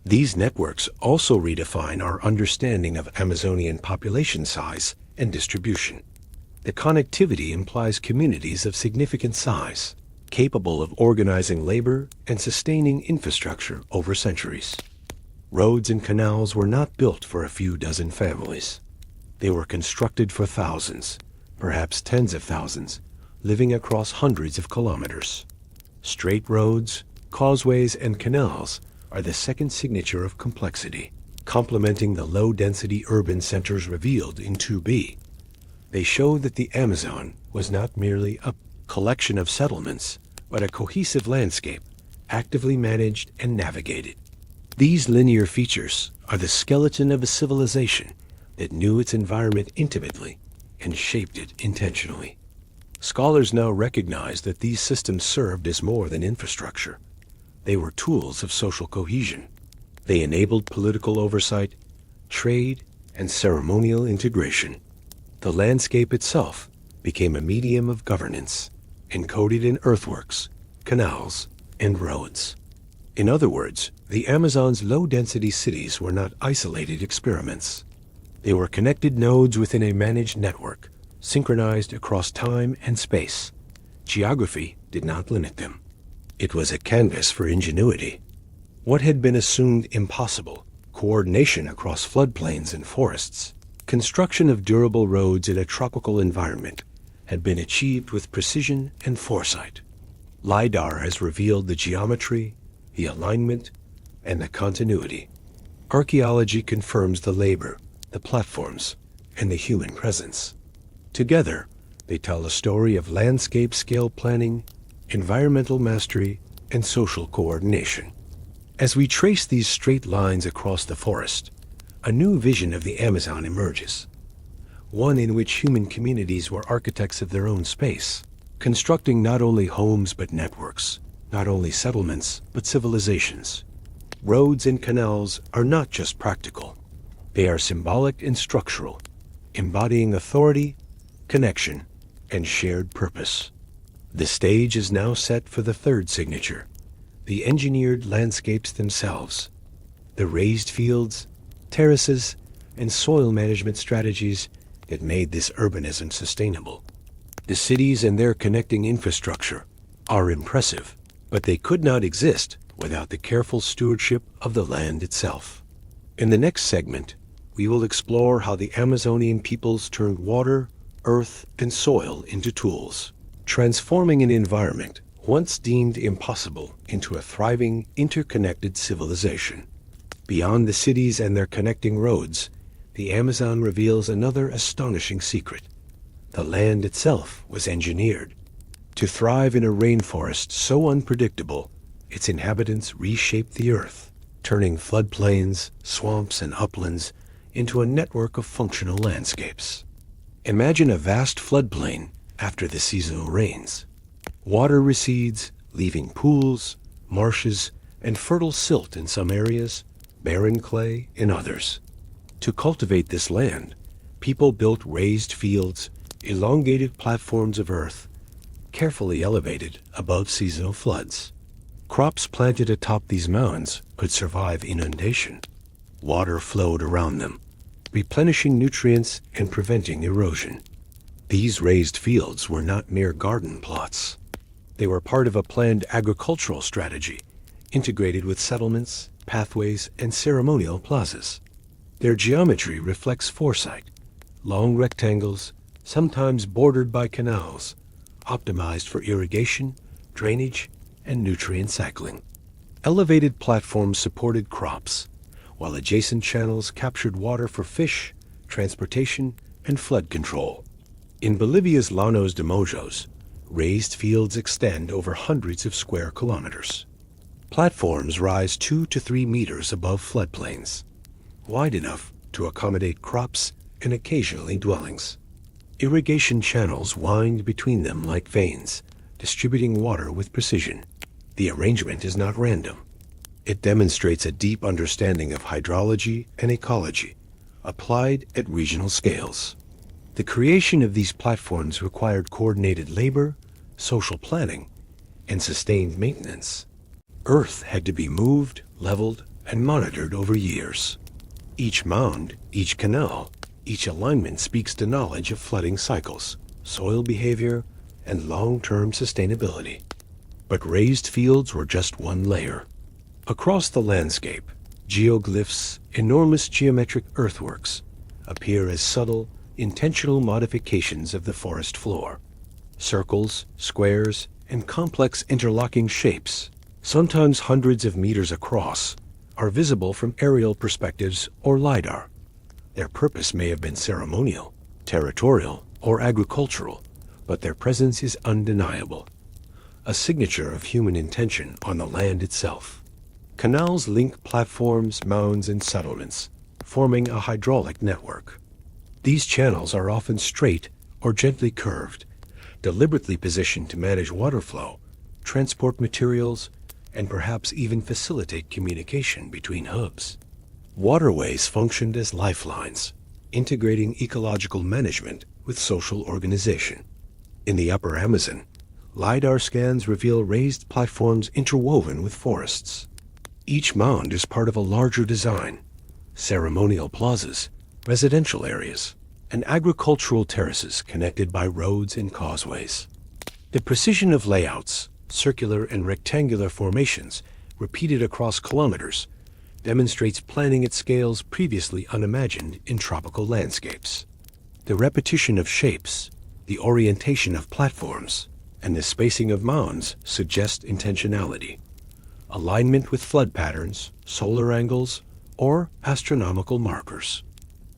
These networks also redefine our understanding of Amazonian population size and distribution. The connectivity implies communities of significant size, capable of organizing labor and sustaining infrastructure over centuries. Roads and canals were not built for a few dozen families. They were constructed for thousands, perhaps tens of thousands, living across hundreds of kilometers. Straight roads, causeways, and canals are the second signature of complexity, complementing the low-density urban centers revealed in 2b. They show that the Amazon was not merely a collection of settlements, but a cohesive landscape, actively managed and navigated. These linear features are the skeleton of a civilization that knew its environment intimately and shaped it intentionally. Scholars now recognize that these systems served as more than infrastructure. They were tools of social cohesion. They enabled political oversight, trade, and ceremonial integration. The landscape itself became a medium of governance, encoded in earthworks, canals, and roads. In other words, the Amazon's low-density cities were not isolated experiments. They were connected nodes within a managed network, synchronized across time and space. Geography did not limit them. It was a canvas for ingenuity. What had been assumed impossible, coordination across floodplains and forests, construction of durable roads in a tropical environment, had been achieved with precision and foresight. Lidar has revealed the geometry, the alignment, and the continuity. Archaeology confirms the labor, the platforms, and the human presence. Together, they tell a story of landscape-scale planning, environmental mastery, and social coordination. As we trace these straight lines across the forest, a new vision of the Amazon emerges. One in which human communities were architects of their own space, constructing not only homes but networks, not only settlements but civilizations. Roads and canals are not just practical. They are symbolic and structural, embodying authority, connection, and shared purpose. The stage is now set for the third signature, the engineered landscapes themselves. The raised fields, terraces, and soil management strategies that made this urbanism sustainable. The cities and their connecting infrastructure are impressive, but they could not exist without the careful stewardship of the land itself. In the next segment, we will explore how the Amazonian peoples turned water, earth, and soil into tools, transforming an environment once deemed impossible into a thriving, interconnected civilization. Beyond the cities and their connecting roads, the Amazon reveals another astonishing secret. The land itself was engineered. To thrive in a rainforest so unpredictable, its inhabitants reshaped the earth, turning floodplains, swamps, and uplands into a network of functional landscapes. Imagine a vast floodplain after the seasonal rains. Water recedes, leaving pools, marshes, and fertile silt in some areas, barren clay in others. To cultivate this land, people built raised fields, elongated platforms of earth, carefully elevated above seasonal floods. Crops planted atop these mounds could survive inundation. Water flowed around them, replenishing nutrients and preventing erosion. These raised fields were not mere garden plots. They were part of a planned agricultural strategy, integrated with settlements, pathways, and ceremonial plazas. Their geometry reflects foresight, long rectangles, sometimes bordered by canals, optimized for irrigation, drainage, and nutrient cycling. Elevated platforms supported crops, while adjacent channels captured water for fish, transportation, and flood control. In Bolivia's Llanos de Mojos, Raised fields extend over hundreds of square kilometers. Platforms rise 2 to 3 meters above floodplains, wide enough to accommodate crops and occasionally dwellings. Irrigation channels wind between them like veins, distributing water with precision. The arrangement is not random. It demonstrates a deep understanding of hydrology and ecology, applied at regional scales. The creation of these platforms required coordinated labor, social planning, and sustained maintenance. Earth had to be moved, leveled, and monitored over years. Each mound, each canal, each alignment speaks to knowledge of flooding cycles, soil behavior, and long-term sustainability. But raised fields were just one layer. Across the landscape, geoglyphs, enormous geometric earthworks, appear as subtle, intentional modifications of the forest floor. Circles, squares, and complex interlocking shapes, sometimes hundreds of meters across, are visible from aerial perspectives or Lidar. Their purpose may have been ceremonial, territorial, or agricultural, but their presence is undeniable, a signature of human intention on the land itself. Canals link platforms, mounds, and settlements, forming a hydraulic network. These channels are often straight or gently curved, deliberately positioned to manage water flow, transport materials, and perhaps even facilitate communication between hubs. Waterways functioned as lifelines, integrating ecological management with social organization. In the upper Amazon, Lidar scans reveal raised platforms interwoven with forests. Each mound is part of a larger design: ceremonial plazas, residential areas, and agricultural terraces connected by roads and causeways. The precision of layouts, circular and rectangular formations, repeated across kilometers, demonstrates planning at scales previously unimagined in tropical landscapes. The repetition of shapes, the orientation of platforms, and the spacing of mounds suggest intentionality. Alignment with flood patterns, solar angles, or astronomical markers.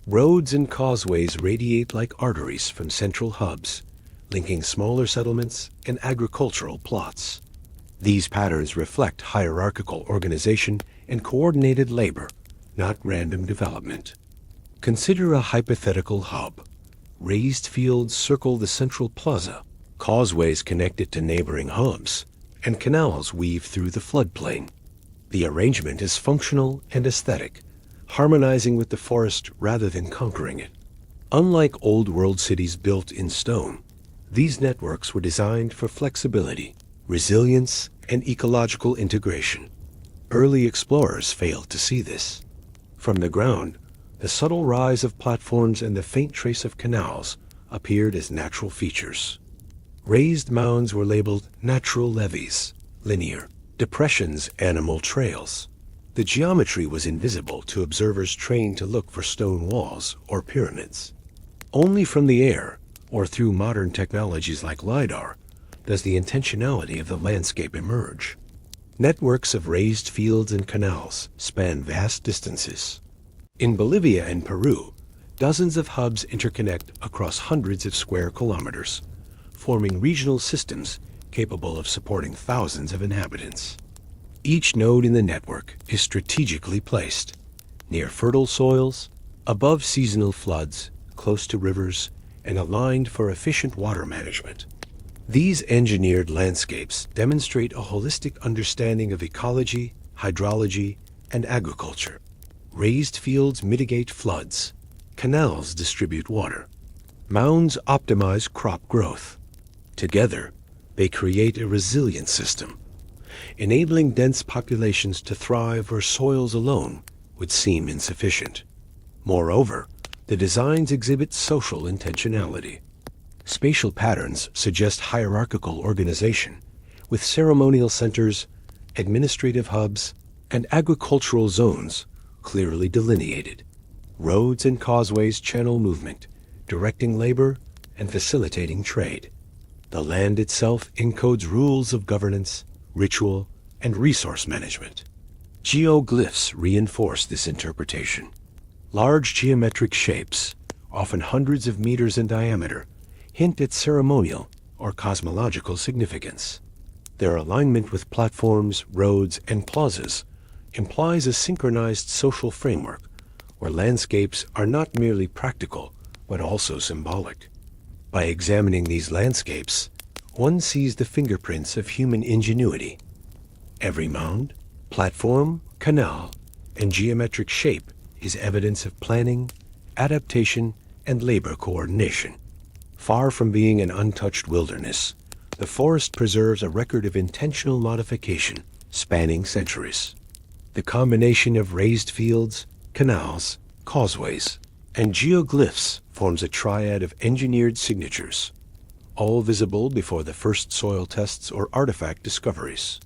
Roads and causeways radiate like arteries from central hubs, linking smaller settlements and agricultural plots. These patterns reflect hierarchical organization and coordinated labor, not random development. Consider a hypothetical hub. Raised fields circle the central plaza, causeways connect it to neighboring hubs, and canals weave through the floodplain. The arrangement is functional and aesthetic, harmonizing with the forest rather than conquering it. Unlike old world cities built in stone, these networks were designed for flexibility, resilience, and ecological integration. Early explorers failed to see this. From the ground, the subtle rise of platforms and the faint trace of canals appeared as natural features. Raised mounds were labeled natural levees, linear, depressions, animal trails. The geometry was invisible to observers trained to look for stone walls or pyramids. Only from the air, or through modern technologies like Lidar, does the intentionality of the landscape emerge. Networks of raised fields and canals span vast distances. In Bolivia and Peru, dozens of hubs interconnect across hundreds of square kilometers, forming regional systems capable of supporting thousands of inhabitants. Each node in the network is strategically placed, near fertile soils, above seasonal floods, close to rivers, and aligned for efficient water management. These engineered landscapes demonstrate a holistic understanding of ecology, hydrology, and agriculture. Raised fields mitigate floods, canals distribute water, mounds optimize crop growth. Together, they create a resilient system, enabling dense populations to thrive where soils alone would seem insufficient. Moreover, the designs exhibit social intentionality. Spatial patterns suggest hierarchical organization, with ceremonial centers, administrative hubs, and agricultural zones clearly delineated. Roads and causeways channel movement, directing labor and facilitating trade. The land itself encodes rules of governance, ritual, and resource management. Geoglyphs reinforce this interpretation. Large geometric shapes, often hundreds of meters in diameter, hint at ceremonial or cosmological significance. Their alignment with platforms, roads, and plazas implies a synchronized social framework where landscapes are not merely practical, but also symbolic. By examining these landscapes, one sees the fingerprints of human ingenuity. Every mound, platform, canal, and geometric shape is evidence of planning, adaptation, and labor coordination. Far from being an untouched wilderness, the forest preserves a record of intentional modification spanning centuries. The combination of raised fields, canals, causeways, and geoglyphs forms a triad of engineered signatures, all visible before the first soil tests or artifact discoveries.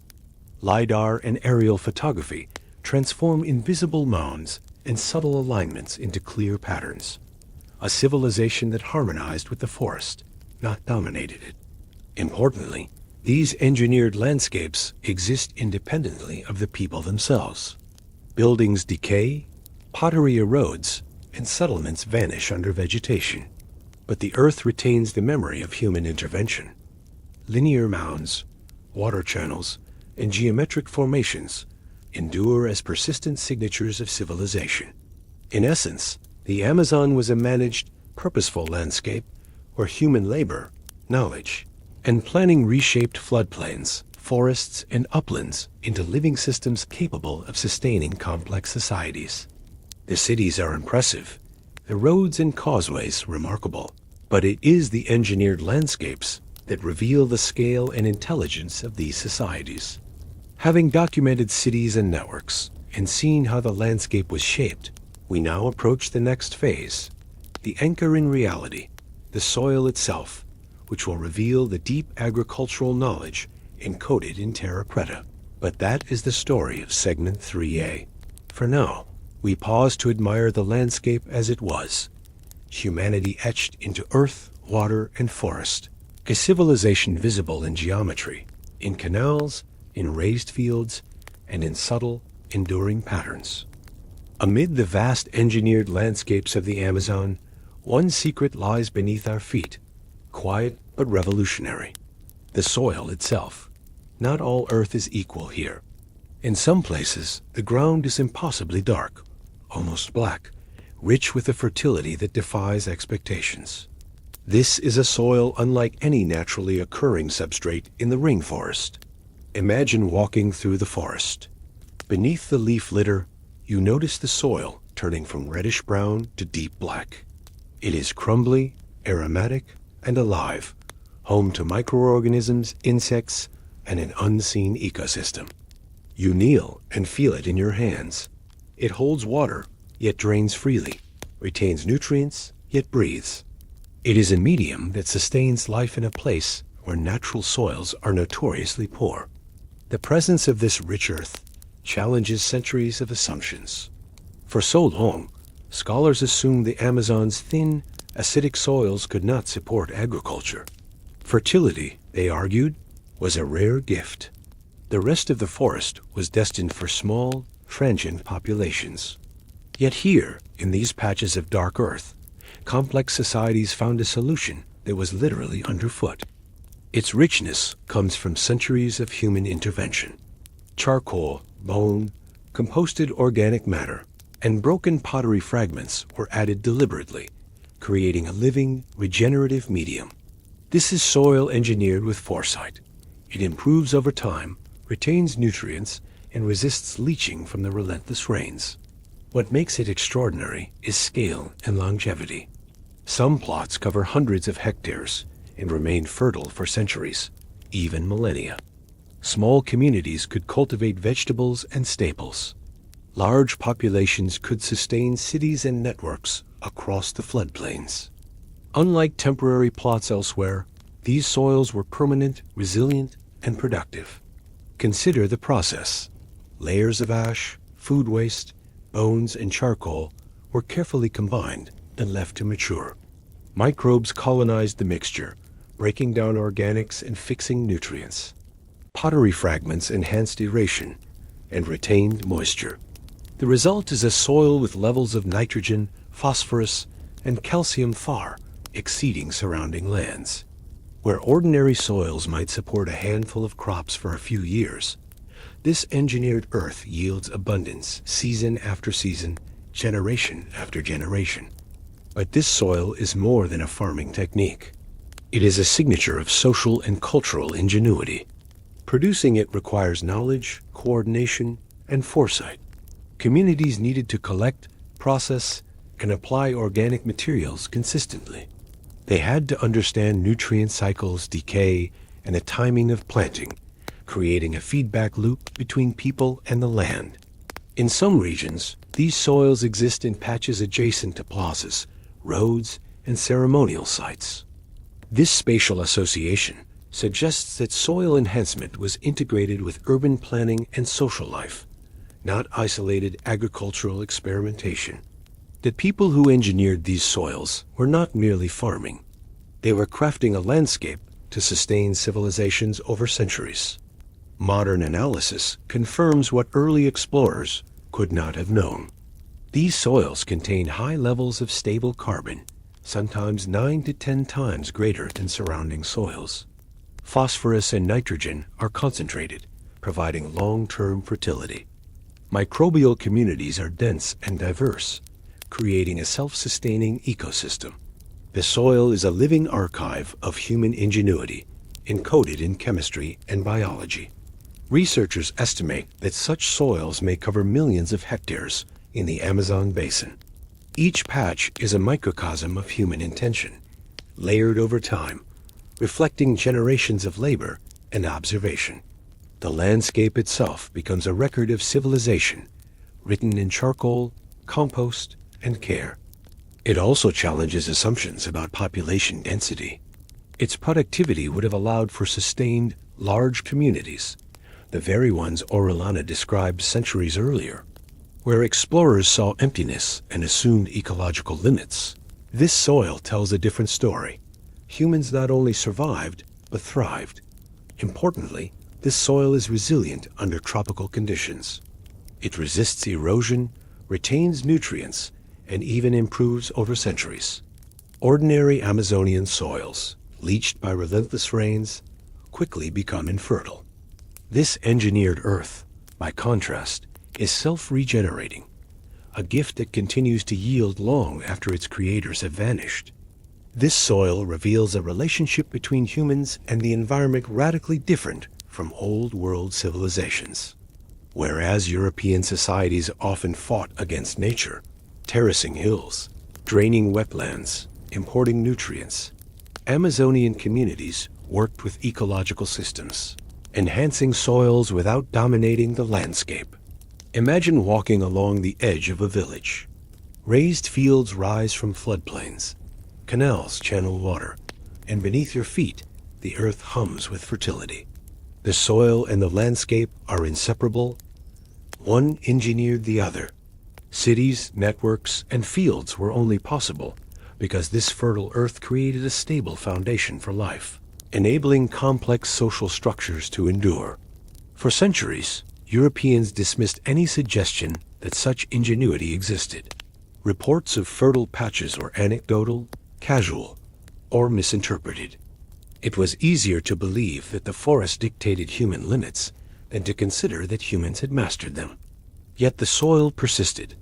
Lidar and aerial photography transform invisible mounds and subtle alignments into clear patterns. A civilization that harmonized with the forest, not dominated it. Importantly, these engineered landscapes exist independently of the people themselves. Buildings decay, pottery erodes, and settlements vanish under vegetation. But the earth retains the memory of human intervention. Linear mounds, water channels, and geometric formations endure as persistent signatures of civilization. In essence, the Amazon was a managed, purposeful landscape where human labor, knowledge, and planning reshaped floodplains, forests, and uplands into living systems capable of sustaining complex societies. The cities are impressive, the roads and causeways remarkable, but it is the engineered landscapes that reveal the scale and intelligence of these societies. Having documented cities and networks and seen how the landscape was shaped, we now approach the next phase, the anchor in reality, the soil itself, which will reveal the deep agricultural knowledge encoded in terra preta. But that is the story of segment 3A. For now, we pause to admire the landscape as it was, humanity etched into earth, water, and forest, a civilization visible in geometry, in canals, in raised fields, and in subtle, enduring patterns. Amid the vast engineered landscapes of the Amazon, one secret lies beneath our feet, quiet but revolutionary: the soil itself. Not all earth is equal here. In some places, the ground is impossibly dark, almost black, rich with a fertility that defies expectations. This is a soil unlike any naturally occurring substrate in the rainforest. Imagine walking through the forest. Beneath the leaf litter, you notice the soil turning from reddish brown to deep black. It is crumbly, aromatic, and alive, home to microorganisms, insects, and an unseen ecosystem. You kneel and feel it in your hands. It holds water, yet drains freely, retains nutrients, yet breathes. It is a medium that sustains life in a place where natural soils are notoriously poor. The presence of this rich earth challenges centuries of assumptions. For so long, scholars assumed the Amazon's thin, acidic soils could not support agriculture. Fertility, they argued, was a rare gift. The rest of the forest was destined for small, transient populations. Yet here, in these patches of dark earth, complex societies found a solution that was literally underfoot. Its richness comes from centuries of human intervention. Charcoal, bone, composted organic matter, and broken pottery fragments were added deliberately, creating a living, regenerative medium. This is soil engineered with foresight. It improves over time, retains nutrients, and resists leaching from the relentless rains. What makes it extraordinary is scale and longevity. Some plots cover hundreds of hectares and remain fertile for centuries, even millennia. Small communities could cultivate vegetables and staples. Large populations could sustain cities and networks across the floodplains. Unlike temporary plots elsewhere, these soils were permanent, resilient, and productive. Consider the process. Layers of ash, food waste, bones, and charcoal were carefully combined and left to mature. Microbes colonized the mixture, breaking down organics and fixing nutrients. Pottery fragments enhanced aeration and retained moisture. The result is a soil with levels of nitrogen, phosphorus, and calcium far exceeding surrounding lands. Where ordinary soils might support a handful of crops for a few years, this engineered earth yields abundance season after season, generation after generation. But this soil is more than a farming technique. It is a signature of social and cultural ingenuity. Producing it requires knowledge, coordination, and foresight. Communities needed to collect, process, and apply organic materials consistently. They had to understand nutrient cycles, decay, and the timing of planting, creating a feedback loop between people and the land. In some regions, these soils exist in patches adjacent to plazas, roads, and ceremonial sites. This spatial association suggests that soil enhancement was integrated with urban planning and social life, not isolated agricultural experimentation. The people who engineered these soils were not merely farming. They were crafting a landscape to sustain civilizations over centuries. Modern analysis confirms what early explorers could not have known. These soils contain high levels of stable carbon, sometimes 9 to 10 times greater than surrounding soils. Phosphorus and nitrogen are concentrated, providing long-term fertility. Microbial communities are dense and diverse, creating a self-sustaining ecosystem. The soil is a living archive of human ingenuity, encoded in chemistry and biology. Researchers estimate that such soils may cover millions of hectares in the Amazon basin. Each patch is a microcosm of human intention, layered over time, reflecting generations of labor and observation. The landscape itself becomes a record of civilization, written in charcoal, compost, and care. It also challenges assumptions about population density. Its productivity would have allowed for sustained, large communities, the very ones Orellana described centuries earlier. Where explorers saw emptiness and assumed ecological limits, this soil tells a different story. Humans not only survived, but thrived. Importantly, this soil is resilient under tropical conditions. It resists erosion, retains nutrients, and even improves over centuries. Ordinary Amazonian soils, leached by relentless rains, quickly become infertile. This engineered earth, by contrast, is self-regenerating, a gift that continues to yield long after its creators have vanished. This soil reveals a relationship between humans and the environment radically different from old-world civilizations. Whereas European societies often fought against nature, terracing hills, draining wetlands, importing nutrients, Amazonian communities worked with ecological systems, enhancing soils without dominating the landscape. Imagine walking along the edge of a village. Raised fields rise from floodplains. Canals channel water, and beneath your feet, the earth hums with fertility. The soil and the landscape are inseparable. One engineered the other. Cities, networks, and fields were only possible because this fertile earth created a stable foundation for life, enabling complex social structures to endure. For centuries, Europeans dismissed any suggestion that such ingenuity existed. Reports of fertile patches were anecdotal, casual, or misinterpreted. It was easier to believe that the forest dictated human limits than to consider that humans had mastered them. Yet the soil persisted,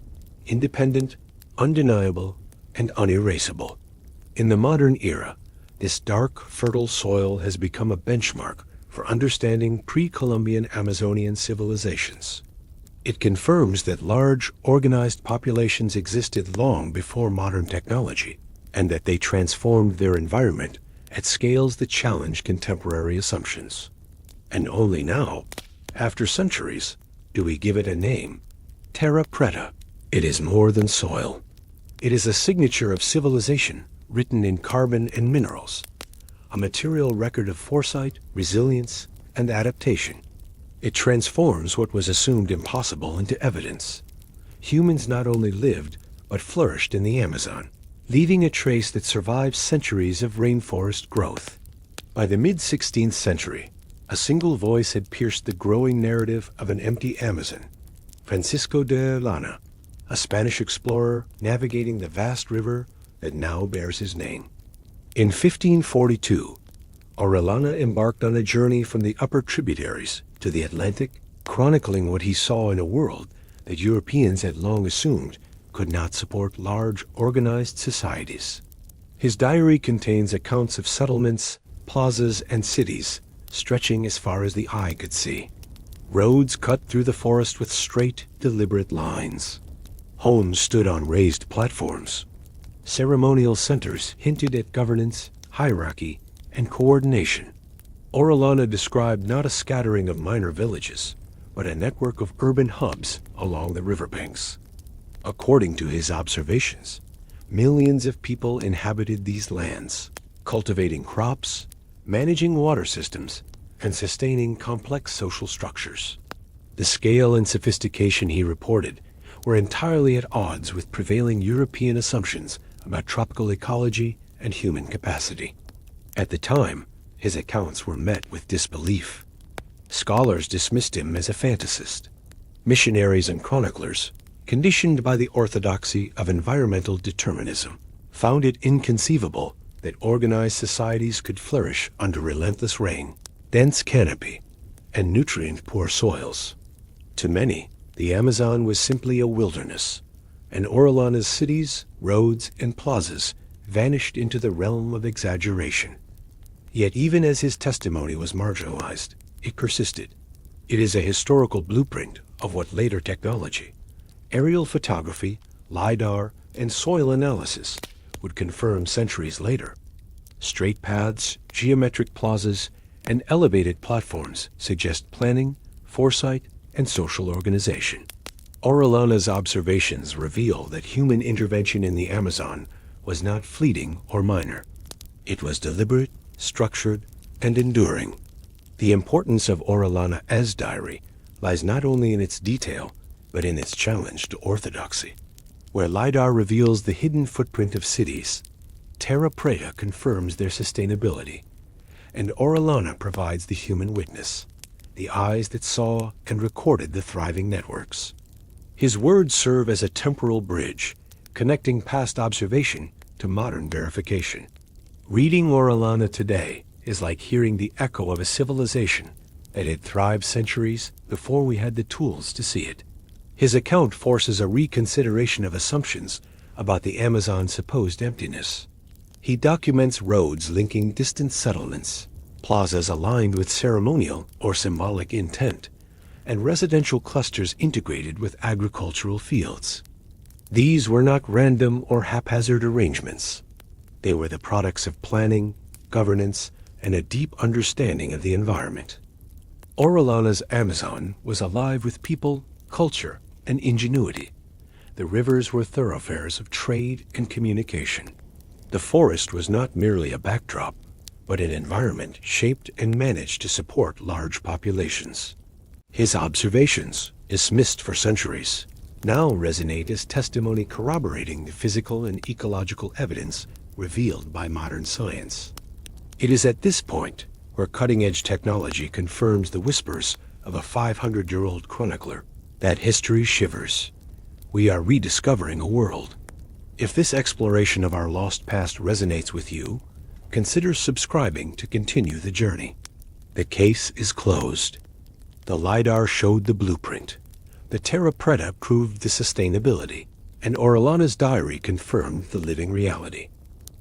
independent, undeniable, and unerasable. In the modern era, this dark, fertile soil has become a benchmark for understanding pre-Columbian Amazonian civilizations. It confirms that large, organized populations existed long before modern technology, and that they transformed their environment at scales that challenge contemporary assumptions. And only now, after centuries, do we give it a name. Terra preta. It is more than soil. It is a signature of civilization written in carbon and minerals, a material record of foresight, resilience, and adaptation. It transforms what was assumed impossible into evidence. Humans not only lived, but flourished in the Amazon, leaving a trace that survives centuries of rainforest growth. By the mid-16th century, a single voice had pierced the growing narrative of an empty Amazon. Francisco de Orellana, a Spanish explorer navigating the vast river that now bears his name. In 1542, Orellana embarked on a journey from the upper tributaries to the Atlantic, chronicling what he saw in a world that Europeans had long assumed could not support large, organized societies. His diary contains accounts of settlements, plazas, and cities stretching as far as the eye could see. Roads cut through the forest with straight, deliberate lines. Homes stood on raised platforms. Ceremonial centers hinted at governance, hierarchy, and coordination. Orellana described not a scattering of minor villages, but a network of urban hubs along the riverbanks. According to his observations, millions of people inhabited these lands, cultivating crops, managing water systems, and sustaining complex social structures. The scale and sophistication he reported were entirely at odds with prevailing European assumptions about tropical ecology and human capacity. At the time, his accounts were met with disbelief. Scholars dismissed him as a fantasist. Missionaries and chroniclers, conditioned by the orthodoxy of environmental determinism, found it inconceivable that organized societies could flourish under relentless rain, dense canopy, and nutrient-poor soils. To many, the Amazon was simply a wilderness, and Orellana's cities, roads, and plazas vanished into the realm of exaggeration. Yet even as his testimony was marginalized, it persisted. It is a historical blueprint of what later technology, aerial photography, Lidar, and soil analysis would confirm centuries later. Straight paths, geometric plazas, and elevated platforms suggest planning, foresight, and social organization. Orellana's observations reveal that human intervention in the Amazon was not fleeting or minor. It was deliberate, structured, and enduring. The importance of Orellana's diary lies not only in its detail, but in its challenge to orthodoxy. Where Lidar reveals the hidden footprint of cities, Terra Preta confirms their sustainability, and Orellana provides the human witness, the eyes that saw and recorded the thriving networks. His words serve as a temporal bridge, connecting past observation to modern verification. Reading Orellana today is like hearing the echo of a civilization that had thrived centuries before we had the tools to see it. His account forces a reconsideration of assumptions about the Amazon's supposed emptiness. He documents roads linking distant settlements, plazas aligned with ceremonial or symbolic intent, and residential clusters integrated with agricultural fields. These were not random or haphazard arrangements. They were the products of planning, governance, and a deep understanding of the environment. Orellana's Amazon was alive with people, culture, and ingenuity. The rivers were thoroughfares of trade and communication. The forest was not merely a backdrop, but an environment shaped and managed to support large populations. His observations, dismissed for centuries, now resonate as testimony corroborating the physical and ecological evidence revealed by modern science. It is at this point where cutting-edge technology confirms the whispers of a 500-year-old chronicler that history shivers. We are rediscovering a world. If this exploration of our lost past resonates with you, consider subscribing to continue the journey. The case is closed. The Lidar showed the blueprint. The Terra Preta proved the sustainability, and Orellana's diary confirmed the living reality.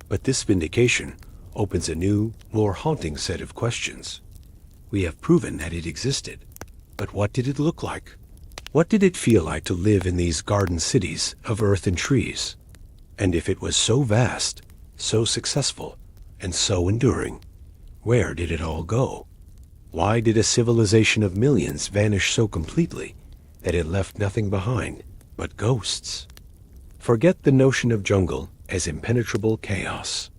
But this vindication opens a new, more haunting set of questions. We have proven that it existed, but what did it look like? What did it feel like to live in these garden cities of earth and trees? And if it was so vast, so successful, and so enduring, where did it all go? Why did a civilization of millions vanish so completely that it left nothing behind but ghosts? Forget the notion of jungle as impenetrable chaos.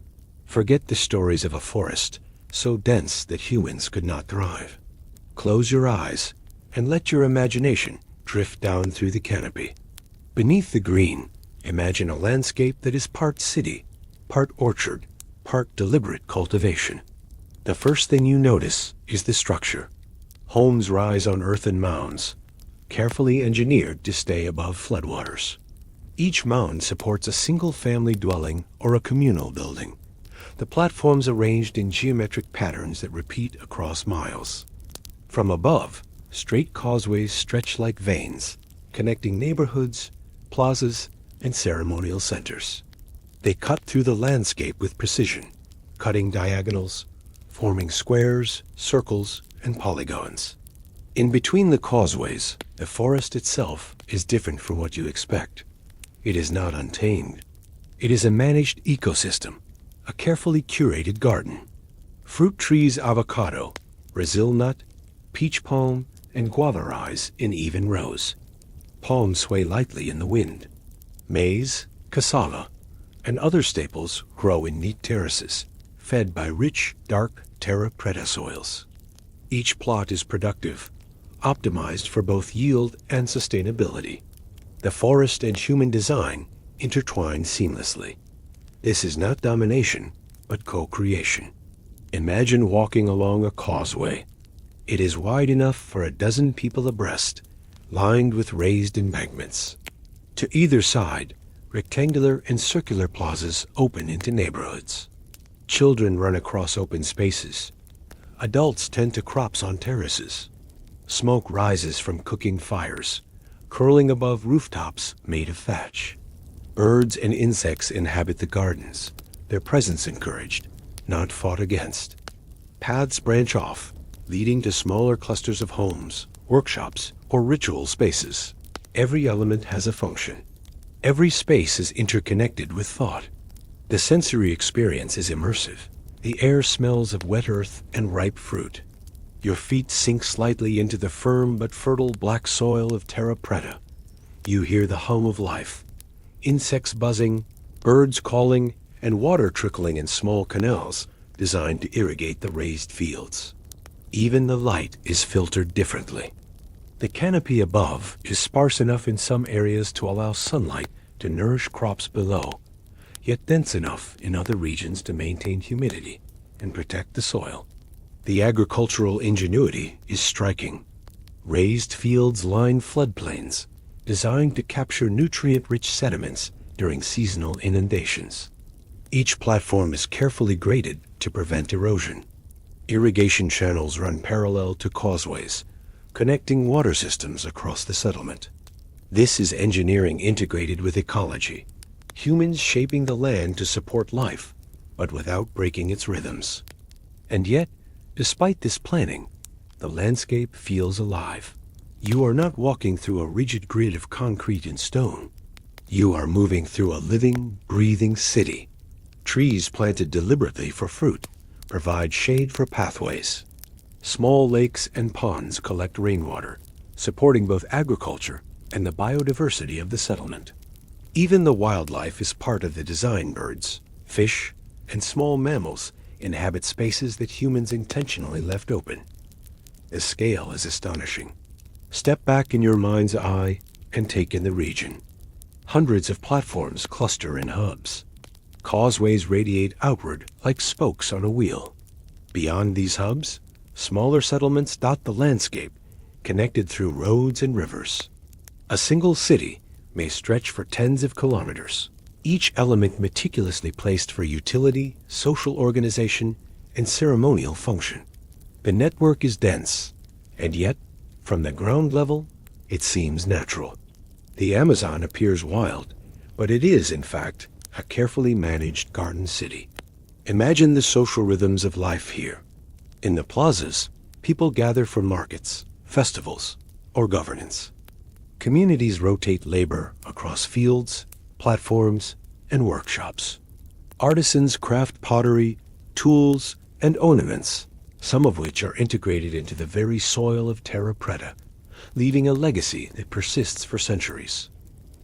Forget the stories of a forest so dense that humans could not thrive. Close your eyes and let your imagination drift down through the canopy. Beneath the green, imagine a landscape that is part city, part orchard, part deliberate cultivation. The first thing you notice is the structure. Homes rise on earthen mounds, carefully engineered to stay above floodwaters. Each mound supports a single family dwelling or a communal building, the platforms arranged in geometric patterns that repeat across miles. From above, straight causeways stretch like veins, connecting neighborhoods, plazas, and ceremonial centers. They cut through the landscape with precision, cutting diagonals, forming squares, circles, and polygons. In between the causeways, the forest itself is different from what you expect. It is not untamed. It is a managed ecosystem, a carefully curated garden. Fruit trees avocado, Brazil nut, peach palm, and guava rise in even rows. Palms sway lightly in the wind. Maize, cassava, and other staples grow in neat terraces, fed by rich, dark terra preta soils. Each plot is productive, optimized for both yield and sustainability. The forest and human design intertwine seamlessly. This is not domination, but co-creation. Imagine walking along a causeway. It is wide enough for a dozen people abreast, lined with raised embankments. To either side, rectangular and circular plazas open into neighborhoods. Children run across open spaces. Adults tend to crops on terraces. Smoke rises from cooking fires, curling above rooftops made of thatch. Birds and insects inhabit the gardens, their presence encouraged, not fought against. Paths branch off, leading to smaller clusters of homes, workshops, or ritual spaces. Every element has a function. Every space is interconnected with thought. The sensory experience is immersive. The air smells of wet earth and ripe fruit. Your feet sink slightly into the firm but fertile black soil of terra preta. You hear the hum of life. Insects buzzing, birds calling, and water trickling in small canals designed to irrigate the raised fields. Even the light is filtered differently. The canopy above is sparse enough in some areas to allow sunlight to nourish crops below, yet dense enough in other regions to maintain humidity and protect the soil. The agricultural ingenuity is striking. Raised fields line floodplains, designed to capture nutrient-rich sediments during seasonal inundations. Each platform is carefully graded to prevent erosion. Irrigation channels run parallel to causeways, connecting water systems across the settlement. This is engineering integrated with ecology, humans shaping the land to support life, but without breaking its rhythms. And yet, despite this planning, the landscape feels alive. You are not walking through a rigid grid of concrete and stone. You are moving through a living, breathing city. Trees planted deliberately for fruit provide shade for pathways. Small lakes and ponds collect rainwater, supporting both agriculture and the biodiversity of the settlement. Even the wildlife is part of the design. Birds, fish, and small mammals inhabit spaces that humans intentionally left open. The scale is astonishing. Step back in your mind's eye and take in the region. Hundreds of platforms cluster in hubs. Causeways radiate outward like spokes on a wheel. Beyond these hubs, smaller settlements dot the landscape, connected through roads and rivers. A single city may stretch for tens of kilometers, each element meticulously placed for utility, social organization, and ceremonial function. The network is dense, and yet, from the ground level, it seems natural. The Amazon appears wild, but it is, in fact, a carefully managed garden city. Imagine the social rhythms of life here. In the plazas, people gather for markets, festivals, or governance. Communities rotate labor across fields, platforms, and workshops. Artisans craft pottery, tools, and ornaments, some of which are integrated into the very soil of terra preta, leaving a legacy that persists for centuries.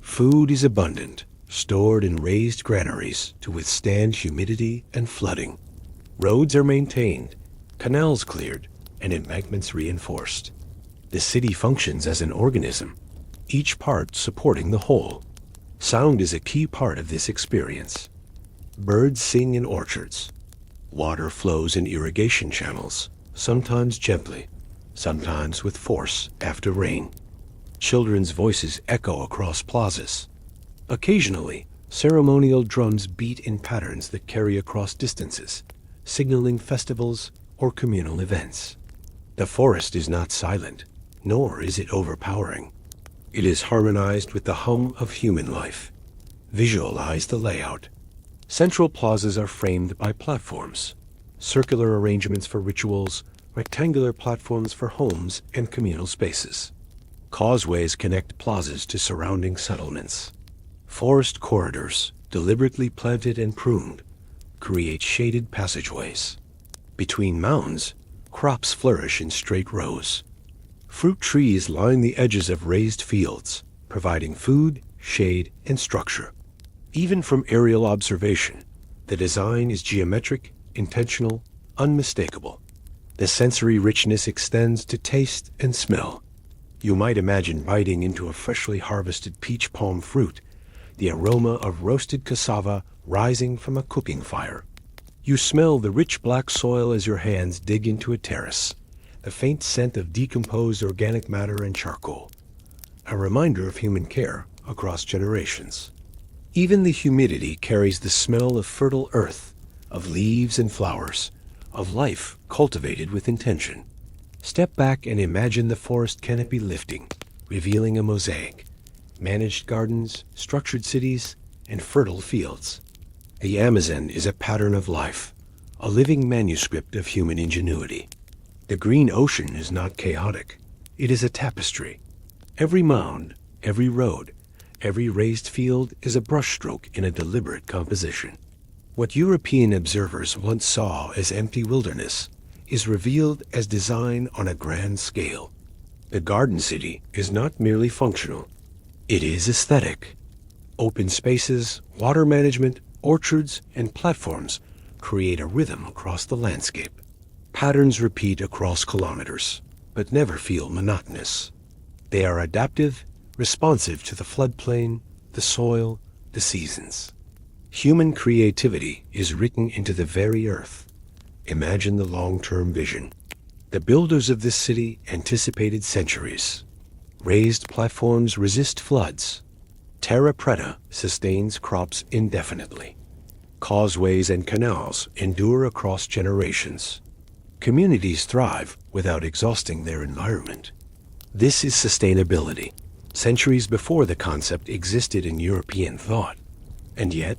Food is abundant, stored in raised granaries to withstand humidity and flooding. Roads are maintained, canals cleared, and embankments reinforced. The city functions as an organism, each part supporting the whole. Sound is a key part of this experience. Birds sing in orchards. Water flows in irrigation channels, sometimes gently, sometimes with force after rain. Children's voices echo across plazas. Occasionally, Ceremonial drums beat in patterns that carry across distances, signaling festivals or communal events. The forest is not silent, nor is it overpowering. It is harmonized with the hum of human life. Visualize the layout. Central plazas are framed by platforms, circular arrangements for rituals, rectangular platforms for homes and communal spaces. Causeways connect plazas to surrounding settlements. Forest corridors, deliberately planted and pruned, create shaded passageways. Between mounds, crops flourish in straight rows. Fruit trees line the edges of raised fields, providing food, shade, and structure. Even from aerial observation, the design is geometric, intentional, unmistakable. The sensory richness extends to taste and smell. You might imagine biting into a freshly harvested peach palm fruit, the aroma of roasted cassava rising from a cooking fire. You smell the rich black soil as your hands dig into a terrace, the faint scent of decomposed organic matter and charcoal, a reminder of human care across generations. Even the humidity carries the smell of fertile earth, of leaves and flowers, of life cultivated with intention. Step back and imagine the forest canopy lifting, revealing a mosaic: managed gardens, structured cities, and fertile fields. The Amazon is a pattern of life, a living manuscript of human ingenuity. The green ocean is not chaotic. It is a tapestry. Every mound, every road, every raised field is a brushstroke in a deliberate composition. What European observers once saw as empty wilderness is revealed as design on a grand scale. The garden city is not merely functional. It is aesthetic. Open spaces, water management, orchards, and platforms create a rhythm across the landscape. Patterns repeat across kilometers, but never feel monotonous. They are adaptive, responsive to the floodplain, the soil, the seasons. Human creativity is written into the very earth. Imagine the long-term vision. The builders of this city anticipated centuries. Raised platforms resist floods. Terra preta sustains crops indefinitely. Causeways and canals endure across generations. Communities thrive without exhausting their environment. This is sustainability, centuries before the concept existed in European thought. And yet,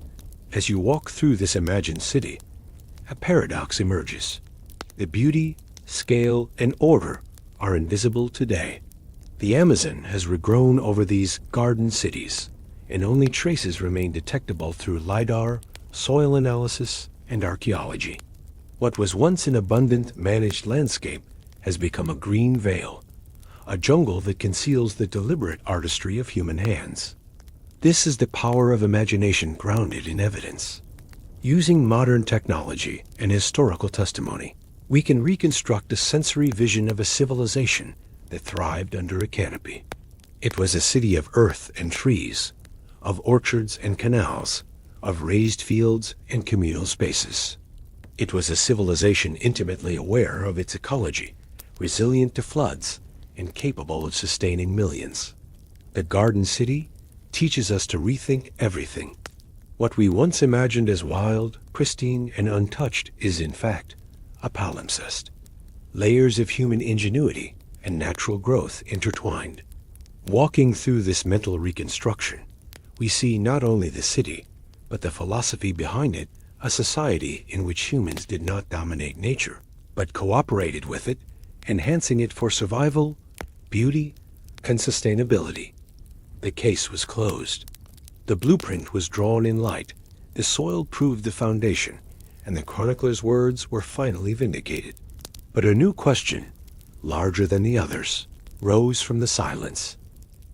as you walk through this imagined city, a paradox emerges. The beauty, scale, and order are invisible today. The Amazon has regrown over these garden cities, and only traces remain detectable through Lidar, soil analysis, and archaeology. What was once an abundant, managed landscape has become a green veil, a jungle that conceals the deliberate artistry of human hands. This is the power of imagination grounded in evidence. Using modern technology and historical testimony, we can reconstruct a sensory vision of a civilization that thrived under a canopy. It was a city of earth and trees, of orchards and canals, of raised fields and communal spaces. It was a civilization intimately aware of its ecology, resilient to floods, and capable of sustaining millions. The Garden City teaches us to rethink everything. What we once imagined as wild, pristine, and untouched is, in fact, a palimpsest. Layers of human ingenuity and natural growth intertwined. Walking through this mental reconstruction, we see not only the city, but the philosophy behind it, a society in which humans did not dominate nature, but cooperated with it, enhancing it for survival, beauty, and sustainability. The case was closed. The blueprint was drawn in light, the soil proved the foundation, and the chronicler's words were finally vindicated. But a new question, larger than the others, rose from the silence.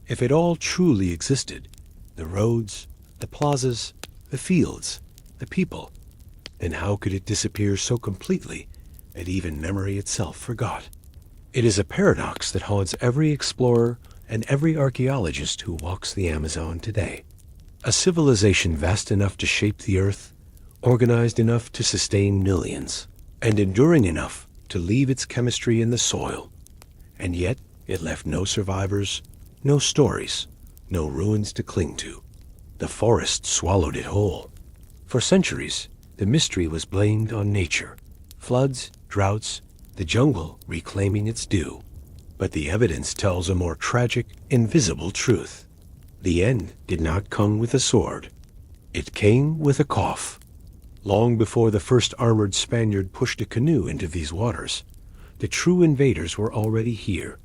If it all truly existed, the roads, the plazas, the fields, the people, then how could it disappear so completely that even memory itself forgot? It is a paradox that haunts every explorer and every archaeologist who walks the Amazon today. A civilization vast enough to shape the earth, organized enough to sustain millions, and enduring enough to leave its chemistry in the soil. And yet it left no survivors, no stories, no ruins to cling to. The forest swallowed it whole. For centuries, the mystery was blamed on nature. Floods, droughts, the jungle reclaiming its due. But the evidence tells a more tragic, invisible truth. The end did not come with a sword. It came with a cough. Long before the first armored Spaniard pushed a canoe into these waters, the true invaders were already here.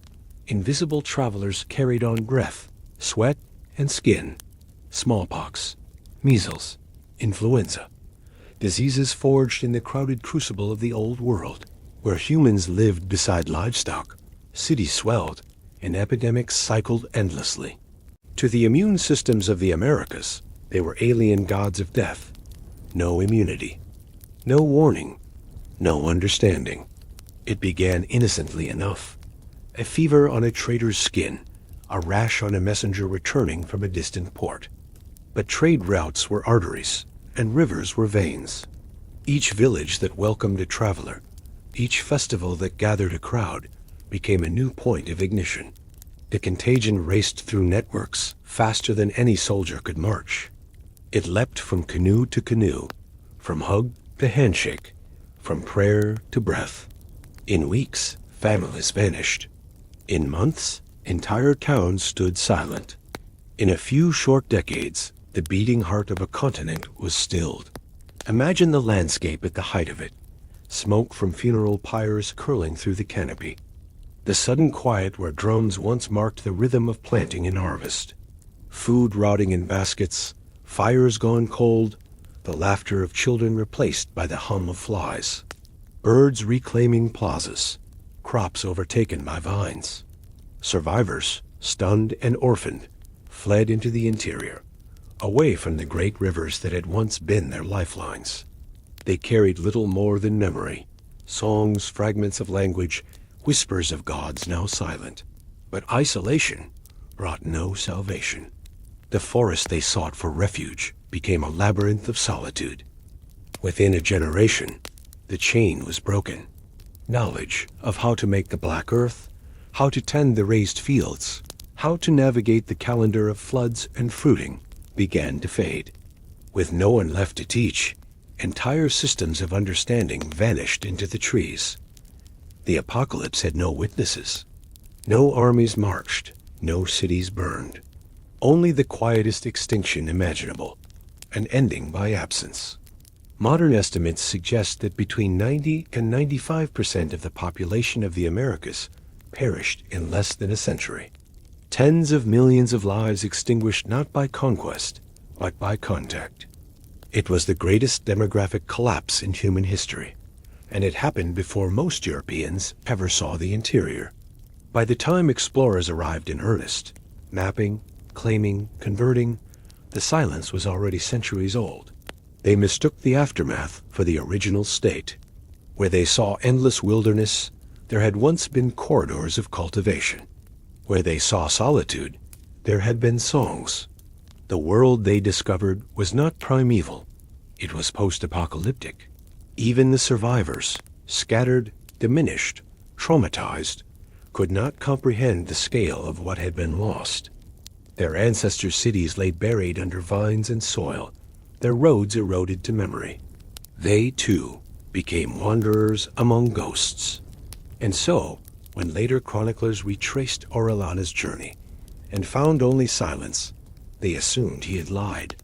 Invisible travelers carried on breath, sweat, and skin. Smallpox, measles, influenza. Diseases forged in the crowded crucible of the old world, where humans lived beside livestock. Cities swelled, and epidemics cycled endlessly. To the immune systems of the Americas, they were alien gods of death. No immunity, no warning, no understanding. It began innocently enough. A fever on a trader's skin, a rash on a messenger returning from a distant port. But trade routes were arteries, and rivers were veins. Each village that welcomed a traveler, each festival that gathered a crowd, became a new point of ignition. The contagion raced through networks faster than any soldier could march. It leapt from canoe to canoe, from hug to handshake, from prayer to breath. In weeks, families vanished. In months, entire towns stood silent. In a few short decades, the beating heart of a continent was stilled. Imagine the landscape at the height of it, smoke from funeral pyres curling through the canopy. The sudden quiet where drums once marked the rhythm of planting and harvest. Food rotting in baskets, fires gone cold, the laughter of children replaced by the hum of flies. Birds reclaiming plazas, crops overtaken by vines. Survivors, stunned and orphaned, fled into the interior, away from the great rivers that had once been their lifelines. They carried little more than memory, songs, fragments of language, whispers of gods now silent. But isolation brought no salvation. The forest they sought for refuge became a labyrinth of solitude. Within a generation, the chain was broken. Knowledge of how to make the black earth, how to tend the raised fields, how to navigate the calendar of floods and fruiting began to fade. With no one left to teach, entire systems of understanding vanished into the trees. The apocalypse had no witnesses. No armies marched, no cities burned. Only the quietest extinction imaginable, an ending by absence. Modern estimates suggest that between 90 and 95% of the population of the Americas perished in less than a century. Tens of millions of lives extinguished not by conquest, but by contact. It was the greatest demographic collapse in human history, and it happened before most Europeans ever saw the interior. By the time explorers arrived in earnest, mapping, claiming, converting, the silence was already centuries old. They mistook the aftermath for the original state. Where they saw endless wilderness, there had once been corridors of cultivation. Where they saw solitude, there had been songs. The world they discovered was not primeval. It was post-apocalyptic. Even the survivors, scattered, diminished, traumatized, could not comprehend the scale of what had been lost. Their ancestors' cities lay buried under vines and soil, their roads eroded to memory. They, too, became wanderers among ghosts. And so, when later chroniclers retraced Orellana's journey and found only silence, they assumed he had lied.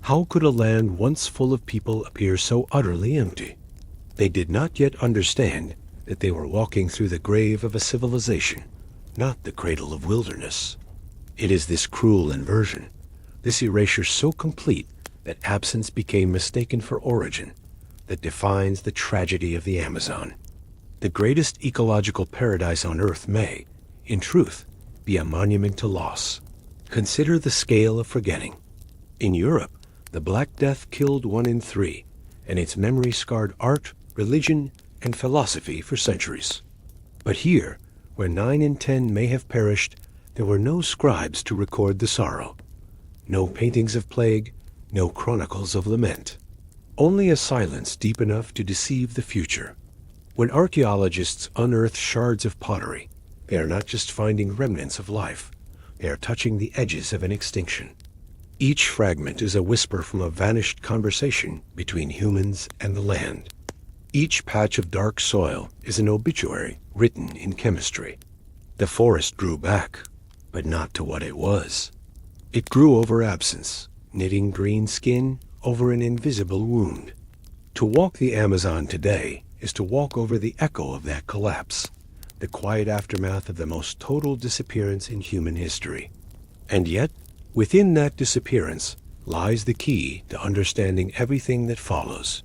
How could a land once full of people appear so utterly empty? They did not yet understand that they were walking through the grave of a civilization, not the cradle of wilderness. It is this cruel inversion, this erasure so complete that absence became mistaken for origin, that defines the tragedy of the Amazon. The greatest ecological paradise on Earth may, in truth, be a monument to loss. Consider the scale of forgetting. In Europe, the Black Death killed 1 in 3, and its memory scarred art, religion, and philosophy for centuries. But here, where 9 in 10 may have perished, there were no scribes to record the sorrow. No paintings of plague, no chronicles of lament. Only a silence deep enough to deceive the future. When archaeologists unearth shards of pottery, they are not just finding remnants of life. They are touching the edges of an extinction. Each fragment is a whisper from a vanished conversation between humans and the land. Each patch of dark soil is an obituary written in chemistry. The forest grew back, but not to what it was. It grew over absence, knitting green skin over an invisible wound. To walk the Amazon today is to walk over the echo of that collapse, the quiet aftermath of the most total disappearance in human history. And yet, within that disappearance lies the key to understanding everything that follows.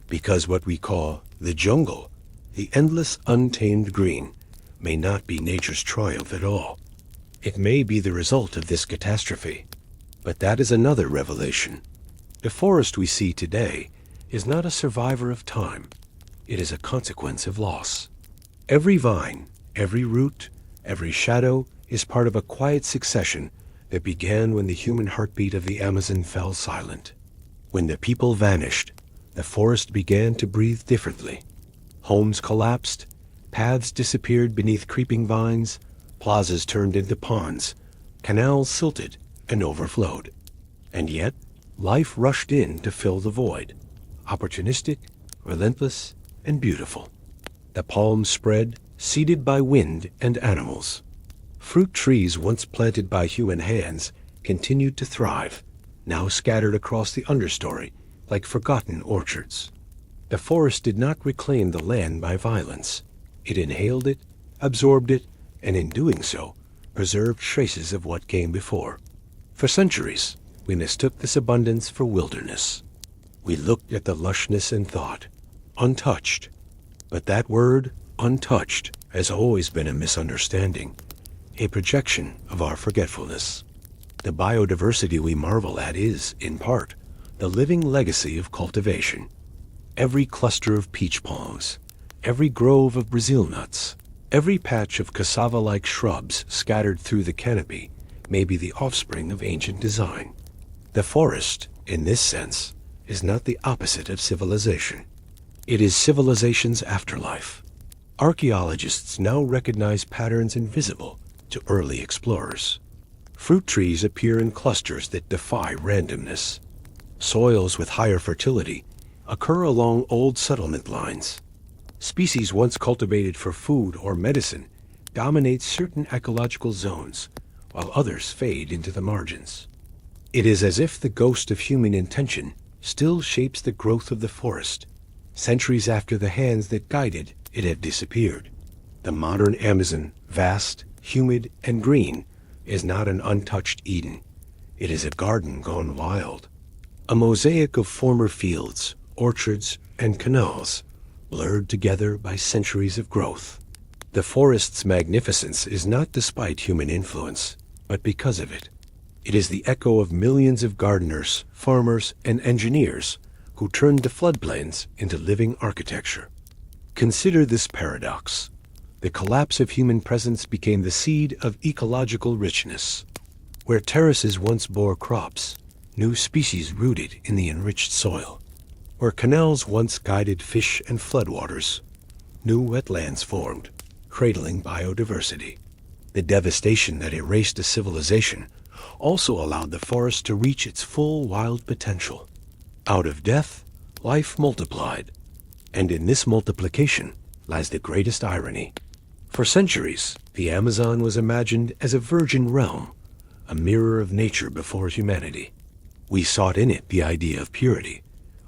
Because what we call the jungle, the endless untamed green, may not be nature's triumph at all. It may be the result of this catastrophe. But that is another revelation. The forest we see today is not a survivor of time. It is a consequence of loss. Every vine, every root, every shadow is part of a quiet succession that began when the human heartbeat of the Amazon fell silent. When the people vanished, the forest began to breathe differently. Homes collapsed, paths disappeared beneath creeping vines, plazas turned into ponds, canals silted and overflowed. And yet, life rushed in to fill the void, opportunistic, relentless, and beautiful. The palms spread, seeded by wind and animals. Fruit trees once planted by human hands continued to thrive, now scattered across the understory like forgotten orchards. The forest did not reclaim the land by violence. It inhaled it, absorbed it, and in doing so, preserved traces of what came before. For centuries, we mistook this abundance for wilderness. We looked at the lushness and thought, untouched. But that word, untouched, has always been a misunderstanding, a projection of our forgetfulness. The biodiversity we marvel at is, in part, the living legacy of cultivation. Every cluster of peach palms, every grove of Brazil nuts, every patch of cassava-like shrubs scattered through the canopy may be the offspring of ancient design. The forest, in this sense, is not the opposite of civilization. It is civilization's afterlife. Archaeologists now recognize patterns invisible to early explorers. Fruit trees appear in clusters that defy randomness. Soils with higher fertility occur along old settlement lines. Species once cultivated for food or medicine dominate certain ecological zones, while others fade into the margins. It is as if the ghost of human intention still shapes the growth of the forest, centuries after the hands that guided it have disappeared. The modern Amazon, vast, humid, and green, is not an untouched Eden. It is a garden gone wild. A mosaic of former fields, orchards, and canals, blurred together by centuries of growth. The forest's magnificence is not despite human influence, but because of it. It is the echo of millions of gardeners, farmers, and engineers who turned the floodplains into living architecture. Consider this paradox. The collapse of human presence became the seed of ecological richness. Where terraces once bore crops, new species rooted in the enriched soil. Where canals once guided fish and floodwaters, new wetlands formed, cradling biodiversity. The devastation that erased a civilization also allowed the forest to reach its full wild potential. Out of death, life multiplied. And in this multiplication lies the greatest irony. For centuries, the Amazon was imagined as a virgin realm, a mirror of nature before humanity. We sought in it the idea of purity,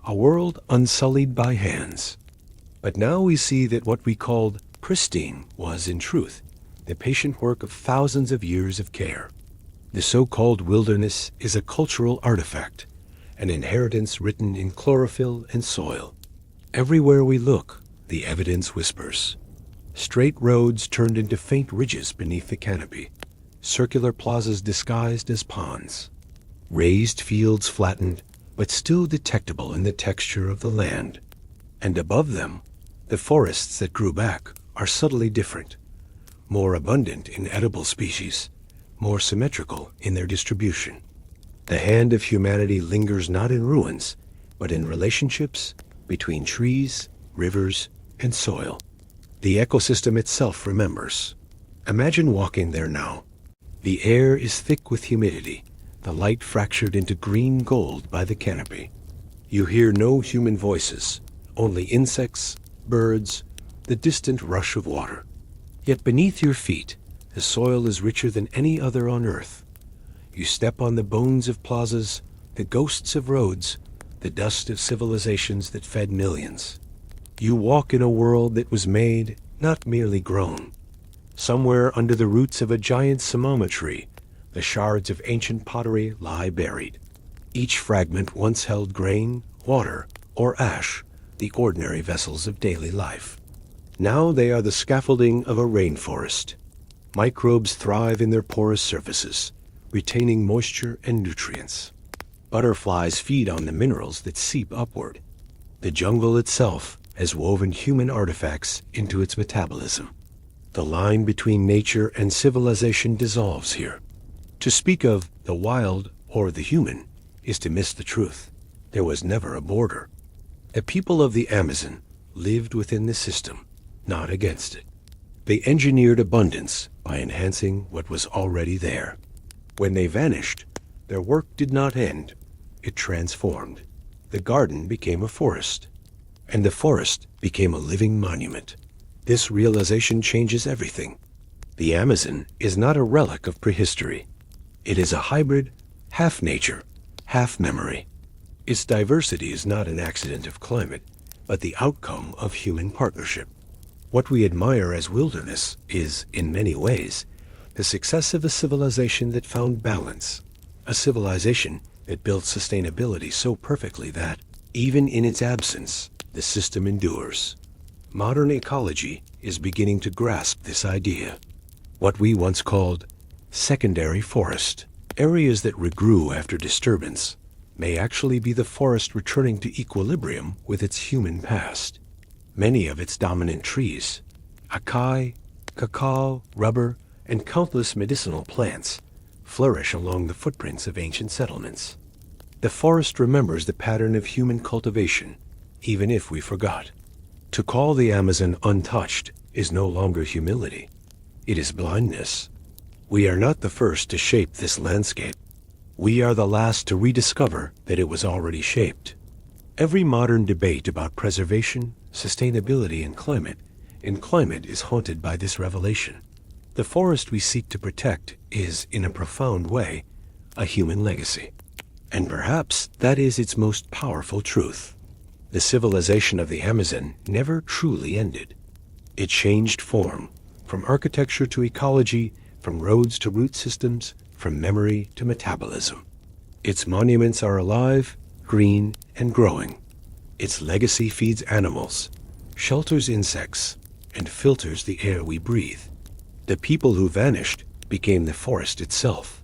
a world unsullied by hands. But now we see that what we called pristine was, in truth, the patient work of thousands of years of care. The so-called wilderness is a cultural artifact, an inheritance written in chlorophyll and soil. Everywhere we look, the evidence whispers. Straight roads turned into faint ridges beneath the canopy, circular plazas disguised as ponds, raised fields flattened, but still detectable in the texture of the land. And above them, the forests that grew back are subtly different, more abundant in edible species, more symmetrical in their distribution. The hand of humanity lingers not in ruins, but in relationships between trees, rivers, and soil. The ecosystem itself remembers. Imagine walking there now. The air is thick with humidity, the light fractured into green gold by the canopy. You hear no human voices, only insects, birds, the distant rush of water. Yet beneath your feet, the soil is richer than any other on earth. You step on the bones of plazas, the ghosts of roads, the dust of civilizations that fed millions. You walk in a world that was made, not merely grown. Somewhere under the roots of a giant samama tree, the shards of ancient pottery lie buried. Each fragment once held grain, water, or ash, the ordinary vessels of daily life. Now they are the scaffolding of a rainforest. Microbes thrive in their porous surfaces, retaining moisture and nutrients. Butterflies feed on the minerals that seep upward. The jungle itself has woven human artifacts into its metabolism. The line between nature and civilization dissolves here. To speak of the wild or the human is to miss the truth. There was never a border. The people of the Amazon lived within the system, not against it. They engineered abundance by enhancing what was already there. When they vanished, their work did not end. It transformed. The garden became a forest, and the forest became a living monument. This realization changes everything. The Amazon is not a relic of prehistory. It is a hybrid, half nature, half memory. Its diversity is not an accident of climate, but the outcome of human partnership. What we admire as wilderness is, in many ways, the success of a civilization that found balance, a civilization that built sustainability so perfectly that, even in its absence, the system endures. Modern ecology is beginning to grasp this idea. What we once called secondary forest, areas that regrew after disturbance, may actually be the forest returning to equilibrium with its human past. Many of its dominant trees, acai, cacao, rubber, and countless medicinal plants, flourish along the footprints of ancient settlements. The forest remembers the pattern of human cultivation, even if we forgot. To call the Amazon untouched is no longer humility. It is blindness. We are not the first to shape this landscape. We are the last to rediscover that it was already shaped. Every modern debate about preservation, sustainability, and climate is haunted by this revelation. The forest we seek to protect is, in a profound way, a human legacy. And perhaps that is its most powerful truth. The civilization of the Amazon never truly ended. It changed form, from architecture to ecology, from roads to root systems, from memory to metabolism. Its monuments are alive, green, and growing. Its legacy feeds animals, shelters insects, and filters the air we breathe. The people who vanished became the forest itself.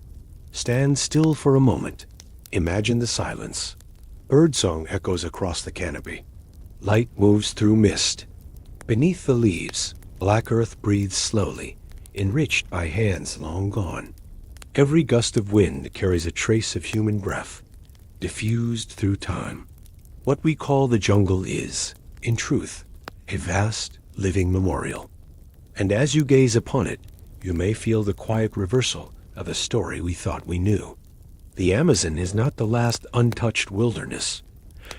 Stand still for a moment. Imagine the silence. Birdsong echoes across the canopy. Light moves through mist. Beneath the leaves, black earth breathes slowly, enriched by hands long gone. Every gust of wind carries a trace of human breath, diffused through time. What we call the jungle is, in truth, a vast, living memorial. And as you gaze upon it, you may feel the quiet reversal of a story we thought we knew. The Amazon is not the last untouched wilderness.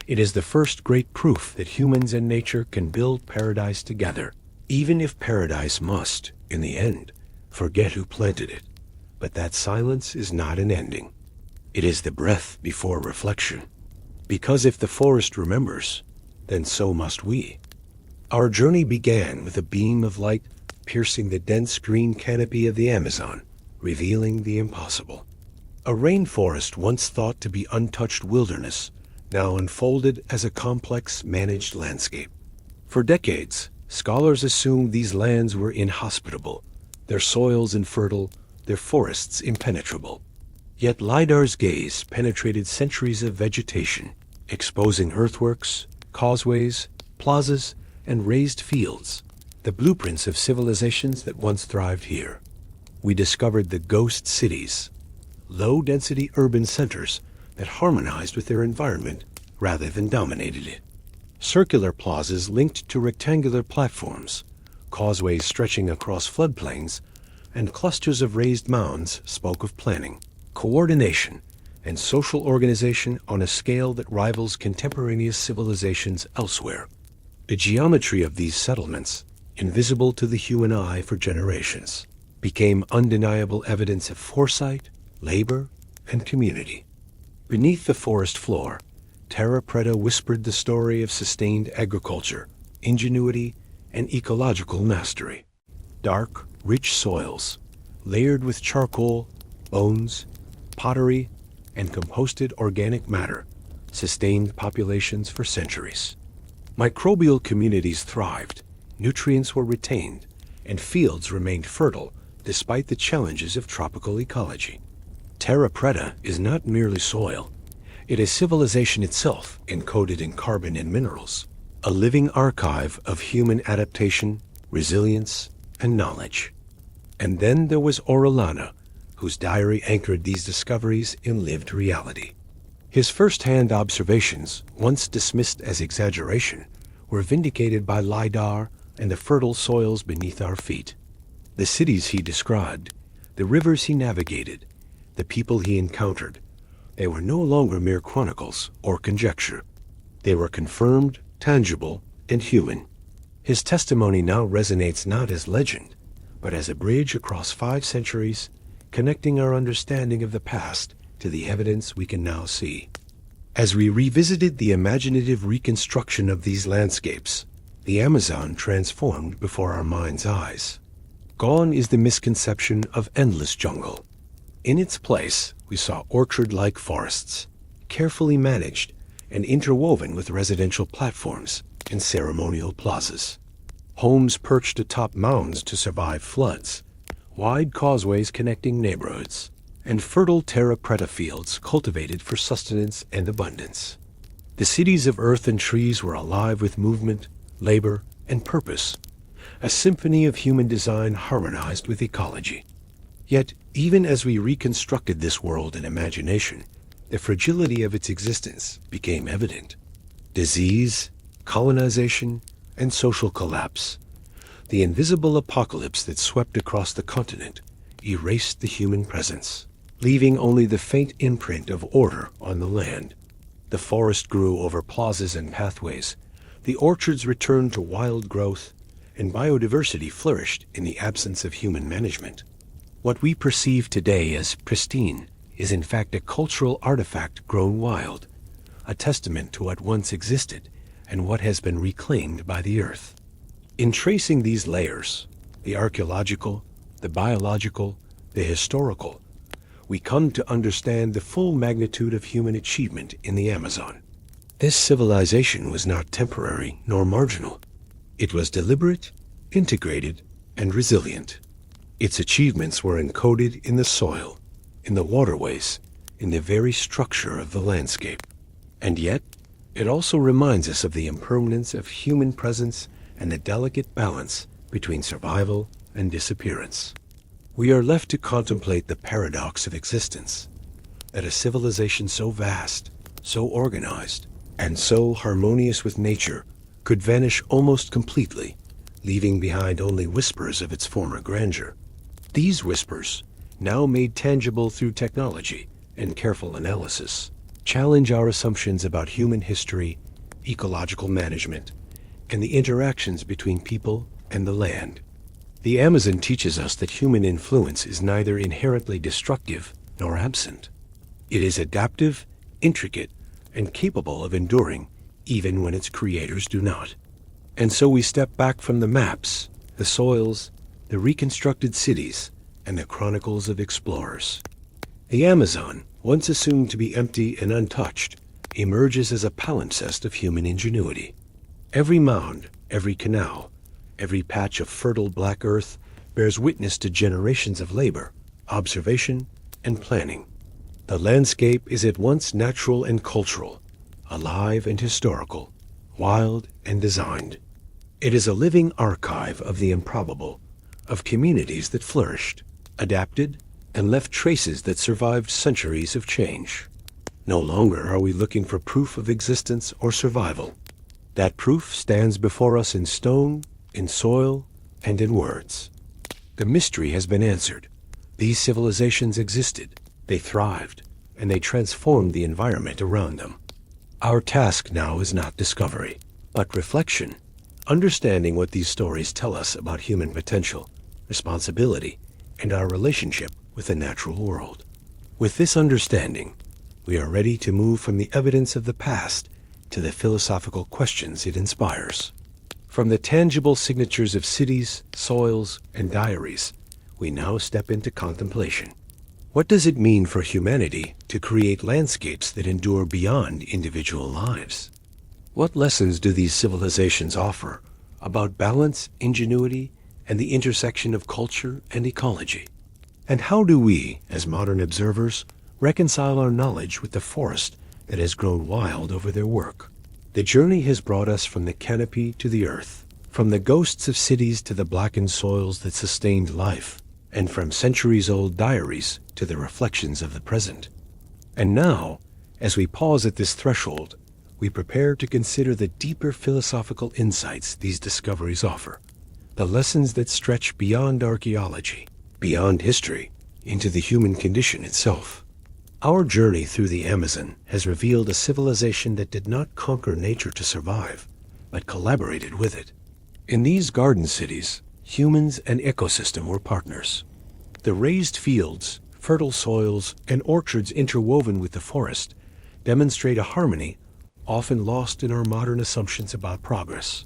It is the first great proof that humans and nature can build paradise together, even if paradise must, in the end, forget who planted it. But that silence is not an ending. It is the breath before reflection. Because if the forest remembers, then so must we. Our journey began with a beam of light piercing the dense green canopy of the Amazon, revealing the impossible. A rainforest once thought to be untouched wilderness, now unfolded as a complex, managed landscape. For decades, scholars assumed these lands were inhospitable, their soils infertile, their forests impenetrable. Yet Lidar's gaze penetrated centuries of vegetation, exposing earthworks, causeways, plazas, and raised fields, the blueprints of civilizations that once thrived here. We discovered the ghost cities, low-density urban centers that harmonized with their environment rather than dominated it. Circular plazas linked to rectangular platforms, causeways stretching across floodplains, and clusters of raised mounds spoke of planning, coordination, and social organization on a scale that rivals contemporaneous civilizations elsewhere. The geometry of these settlements, invisible to the human eye for generations, became undeniable evidence of foresight, labor, and community. Beneath the forest floor, Terra Preta whispered the story of sustained agriculture, ingenuity, and ecological mastery. Dark, rich soils, layered with charcoal, bones, pottery, and composted organic matter, sustained populations for centuries. Microbial communities thrived, nutrients were retained, and fields remained fertile despite the challenges of tropical ecology. Terra Preta is not merely soil. It is civilization itself encoded in carbon and minerals, a living archive of human adaptation, resilience, and knowledge. And then there was Orellana, whose diary anchored these discoveries in lived reality. His first-hand observations, once dismissed as exaggeration, were vindicated by Lidar and the fertile soils beneath our feet. The cities he described, the rivers he navigated, the people he encountered, they were no longer mere chronicles or conjecture. They were confirmed, tangible, and human. His testimony now resonates not as legend, but as a bridge across 5 centuries, connecting our understanding of the past to the evidence we can now see. As we revisited the imaginative reconstruction of these landscapes, the Amazon transformed before our mind's eyes. Gone is the misconception of endless jungle. In its place, we saw orchard-like forests, carefully managed and interwoven with residential platforms and ceremonial plazas. Homes perched atop mounds to survive floods, wide causeways connecting neighborhoods, and fertile terra preta fields cultivated for sustenance and abundance. The cities of earth and trees were alive with movement, labor, and purpose, a symphony of human design harmonized with ecology. Yet, even as we reconstructed this world in imagination, the fragility of its existence became evident. Disease, colonization, and social collapse, the invisible apocalypse that swept across the continent, erased the human presence, leaving only the faint imprint of order on the land. The forest grew over plazas and pathways, the orchards returned to wild growth, and biodiversity flourished in the absence of human management. What we perceive today as pristine is in fact a cultural artifact grown wild, a testament to what once existed and what has been reclaimed by the earth. In tracing these layers, the archaeological, the biological, the historical, we come to understand the full magnitude of human achievement in the Amazon. This civilization was not temporary nor marginal. It was deliberate, integrated, and resilient. Its achievements were encoded in the soil, in the waterways, in the very structure of the landscape. And yet, it also reminds us of the impermanence of human presence and the delicate balance between survival and disappearance. We are left to contemplate the paradox of existence, that a civilization so vast, so organized, and so harmonious with nature could vanish almost completely, leaving behind only whispers of its former grandeur. These whispers, now made tangible through technology and careful analysis, challenge our assumptions about human history, ecological management, and the interactions between people and the land. The Amazon teaches us that human influence is neither inherently destructive nor absent. It is adaptive, intricate, and capable of enduring, even when its creators do not. And so we step back from the maps, the soils, the reconstructed cities, and the chronicles of explorers. The Amazon, once assumed to be empty and untouched, emerges as a palimpsest of human ingenuity. Every mound, every canal, every patch of fertile black earth bears witness to generations of labor, observation, and planning. The landscape is at once natural and cultural, alive and historical, wild and designed. It is a living archive of the improbable, of communities that flourished, adapted, and left traces that survived centuries of change. No longer are we looking for proof of existence or survival. That proof stands before us in stone, in soil, and in words. The mystery has been answered. These civilizations existed, they thrived, and they transformed the environment around them. Our task now is not discovery, but reflection, understanding what these stories tell us about human potential, responsibility, and our relationship with the natural world. With this understanding, we are ready to move from the evidence of the past to the philosophical questions it inspires. From the tangible signatures of cities, soils, and diaries, we now step into contemplation. What does it mean for humanity to create landscapes that endure beyond individual lives? What lessons do these civilizations offer about balance, ingenuity, and the intersection of culture and ecology? And how do we, as modern observers, reconcile our knowledge with the forest that has grown wild over their work? The journey has brought us from the canopy to the earth, from the ghosts of cities to the blackened soils that sustained life, and from centuries-old diaries to the reflections of the present. And now, as we pause at this threshold, we prepare to consider the deeper philosophical insights these discoveries offer, the lessons that stretch beyond archaeology, beyond history, into the human condition itself. Our journey through the Amazon has revealed a civilization that did not conquer nature to survive, but collaborated with it. In these garden cities, humans and ecosystem were partners. The raised fields, fertile soils, and orchards interwoven with the forest demonstrate a harmony often lost in our modern assumptions about progress.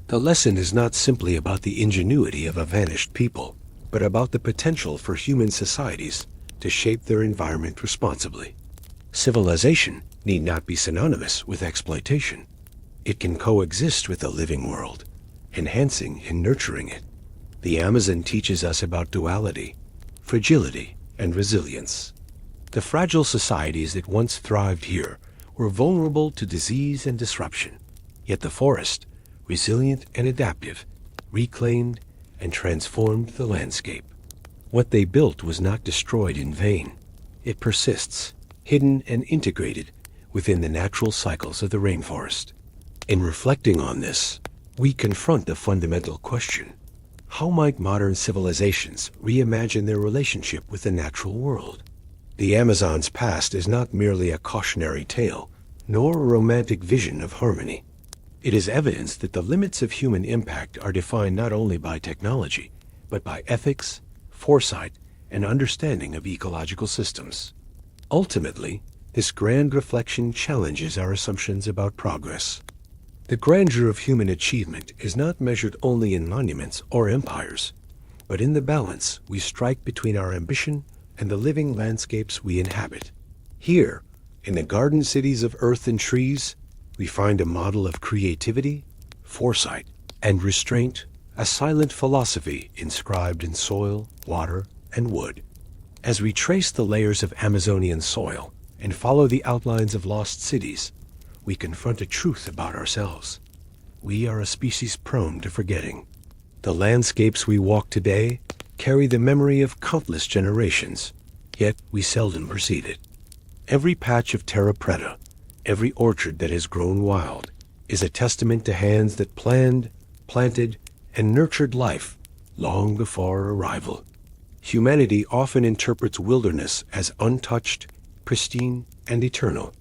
The lesson is not simply about the ingenuity of a vanished people, but about the potential for human societies to shape their environment responsibly. Civilization need not be synonymous with exploitation. It can coexist with the living world, enhancing and nurturing it. The Amazon teaches us about duality, fragility, and resilience. The fragile societies that once thrived here were vulnerable to disease and disruption, yet the forest, resilient and adaptive, reclaimed and transformed the landscape. What they built was not destroyed in vain. It persists, hidden and integrated within the natural cycles of the rainforest. In reflecting on this, we confront the fundamental question: how might modern civilizations reimagine their relationship with the natural world? The Amazon's past is not merely a cautionary tale, nor a romantic vision of harmony. It is evidence that the limits of human impact are defined not only by technology, but by ethics, foresight, and understanding of ecological systems. Ultimately, this grand reflection challenges our assumptions about progress. The grandeur of human achievement is not measured only in monuments or empires, but in the balance we strike between our ambition and the living landscapes we inhabit. Here, in the garden cities of earth and trees, we find a model of creativity, foresight, and restraint, a silent philosophy inscribed in soil, water, and wood. As we trace the layers of Amazonian soil and follow the outlines of lost cities, we confront a truth about ourselves. We are a species prone to forgetting. The landscapes we walk today carry the memory of countless generations, yet we seldom perceive it. Every patch of terra preta, every orchard that has grown wild, is a testament to hands that planned, planted, and nurtured life long before arrival. Humanity often interprets wilderness as untouched, pristine, and eternal.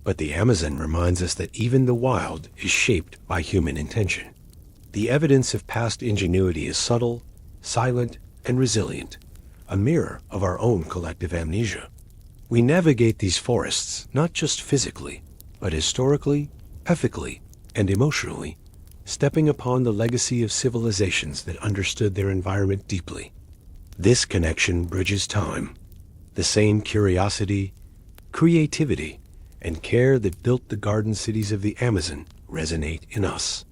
But the Amazon reminds us that even the wild is shaped by human intention. The evidence of past ingenuity is subtle, silent, and resilient, a mirror of our own collective amnesia. We navigate these forests not just physically, but historically, ethically, and emotionally, stepping upon the legacy of civilizations that understood their environment deeply. This connection bridges time. The same curiosity, creativity, and care that built the garden cities of the Amazon resonate in us.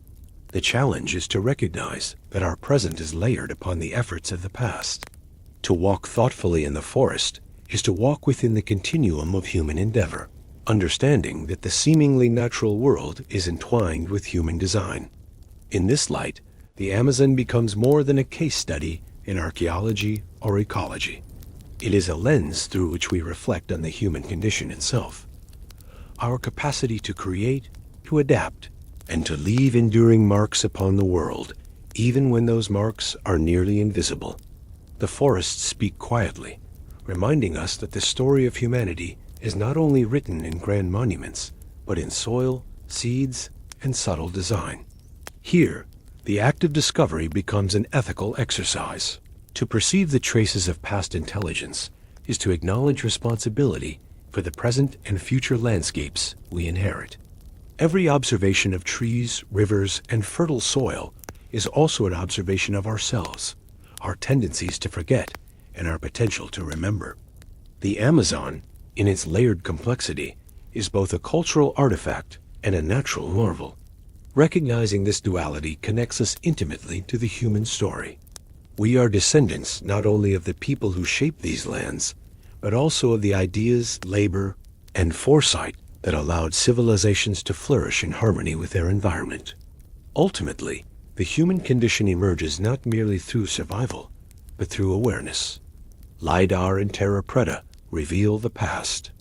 The challenge is to recognize that our present is layered upon the efforts of the past. To walk thoughtfully in the forest is to walk within the continuum of human endeavor, understanding that the seemingly natural world is entwined with human design. In this light, the Amazon becomes more than a case study in archaeology or ecology. It is a lens through which we reflect on the human condition itself. Our capacity to create, to adapt, and to leave enduring marks upon the world, even when those marks are nearly invisible. The forests speak quietly, reminding us that the story of humanity is not only written in grand monuments, but in soil, seeds, and subtle design. Here, the act of discovery becomes an ethical exercise. To perceive the traces of past intelligence is to acknowledge responsibility for the present and future landscapes we inherit. Every observation of trees, rivers, and fertile soil is also an observation of ourselves, our tendencies to forget, and our potential to remember. The Amazon, in its layered complexity, is both a cultural artifact and a natural marvel. Recognizing this duality connects us intimately to the human story. We are descendants not only of the people who shaped these lands, but also of the ideas, labor, and foresight that allowed civilizations to flourish in harmony with their environment. Ultimately, the human condition emerges not merely through survival, but through awareness. Lidar and terra preta reveal the past.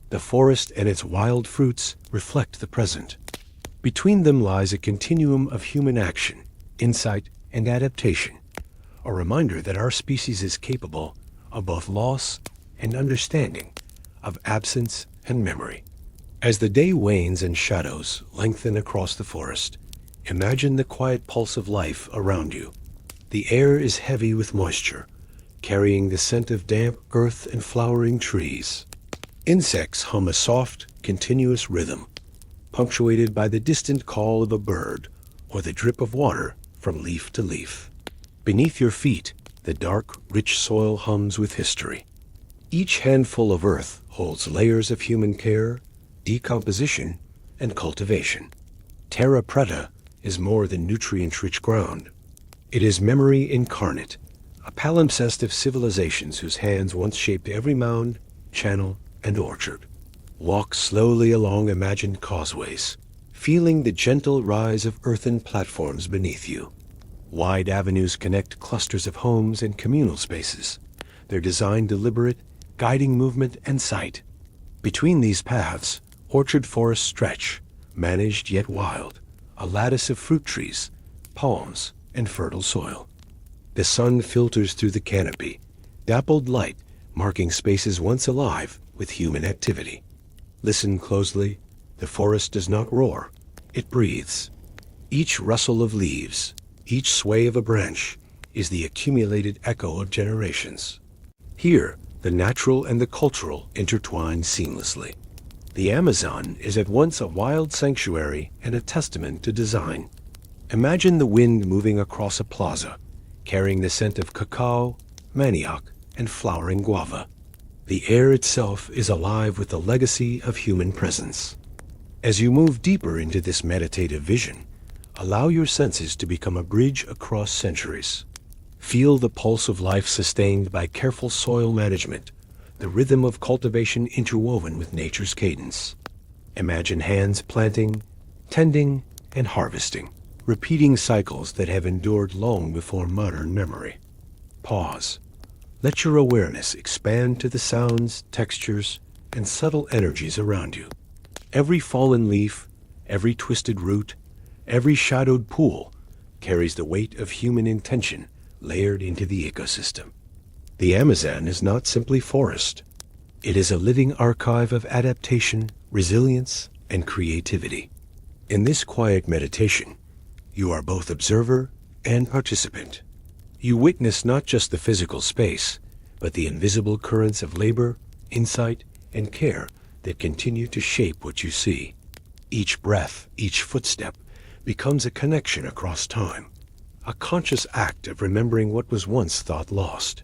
The forest and its wild fruits reflect the present. Between them lies a continuum of human action, insight, and adaptation, a reminder that our species is capable of both loss and understanding, of absence and memory. As the day wanes and shadows lengthen across the forest, imagine the quiet pulse of life around you. The air is heavy with moisture, carrying the scent of damp earth and flowering trees. Insects hum a soft, continuous rhythm, punctuated by the distant call of a bird or the drip of water from leaf to leaf. Beneath your feet, the dark, rich soil hums with history. Each handful of earth holds layers of human care, decomposition, and cultivation. Terra preta is more than nutrient-rich ground. It is memory incarnate, a palimpsest of civilizations whose hands once shaped every mound, channel, and orchard. Walk slowly along imagined causeways, feeling the gentle rise of earthen platforms beneath you. Wide avenues connect clusters of homes and communal spaces, their design deliberate, guiding movement and sight. Between these paths, orchard forests stretch, managed yet wild, a lattice of fruit trees, palms, and fertile soil. The sun filters through the canopy, dappled light marking spaces once alive with human activity. Listen closely. The forest does not roar, it breathes. Each rustle of leaves, each sway of a branch, is the accumulated echo of generations. Here, the natural and the cultural intertwine seamlessly. The Amazon is at once a wild sanctuary and a testament to design. Imagine the wind moving across a plaza, carrying the scent of cacao, manioc, and flowering guava. The air itself is alive with the legacy of human presence. As you move deeper into this meditative vision, allow your senses to become a bridge across centuries. Feel the pulse of life sustained by careful soil management, the rhythm of cultivation interwoven with nature's cadence. Imagine hands planting, tending, and harvesting, repeating cycles that have endured long before modern memory. Pause. Let your awareness expand to the sounds, textures, and subtle energies around you. Every fallen leaf, every twisted root, every shadowed pool carries the weight of human intention layered into the ecosystem. The Amazon is not simply forest. It is a living archive of adaptation, resilience, and creativity. In this quiet meditation, you are both observer and participant. You witness not just the physical space, but the invisible currents of labor, insight, and care that continue to shape what you see. Each breath, each footstep, becomes a connection across time, a conscious act of remembering what was once thought lost.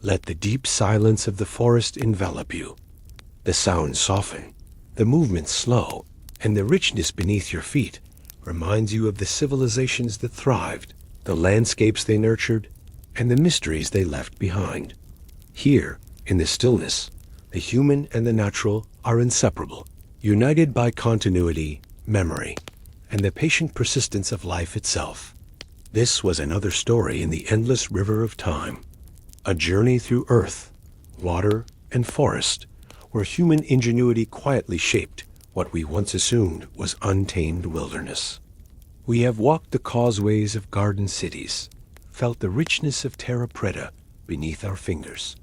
Let the deep silence of the forest envelop you. The sounds soften, the movements slow, and the richness beneath your feet reminds you of the civilizations that thrived, the landscapes they nurtured, and the mysteries they left behind. Here, in the stillness, the human and the natural are inseparable, united by continuity, memory, and the patient persistence of life itself. This was another story in the endless river of time, a journey through earth, water, and forest, where human ingenuity quietly shaped what we once assumed was untamed wilderness. We have walked the causeways of garden cities, felt the richness of terra preta beneath our fingers,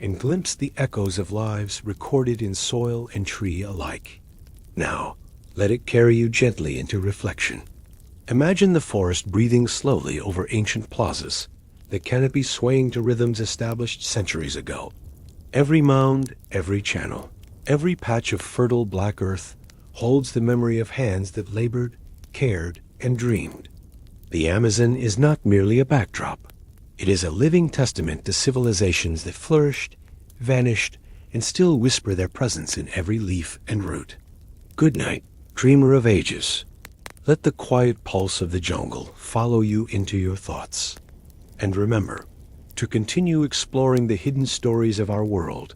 and glimpse the echoes of lives recorded in soil and tree alike. Now, let it carry you gently into reflection. Imagine the forest breathing slowly over ancient plazas, the canopy swaying to rhythms established centuries ago. Every mound, every channel, every patch of fertile black earth holds the memory of hands that labored, cared, and dreamed. The Amazon is not merely a backdrop. It is a living testament to civilizations that flourished, vanished, and still whisper their presence in every leaf and root. Good night, dreamer of ages. Let the quiet pulse of the jungle follow you into your thoughts. And remember, to continue exploring the hidden stories of our world,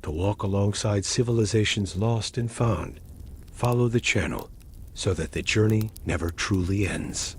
to walk alongside civilizations lost and found, follow the channel so that the journey never truly ends.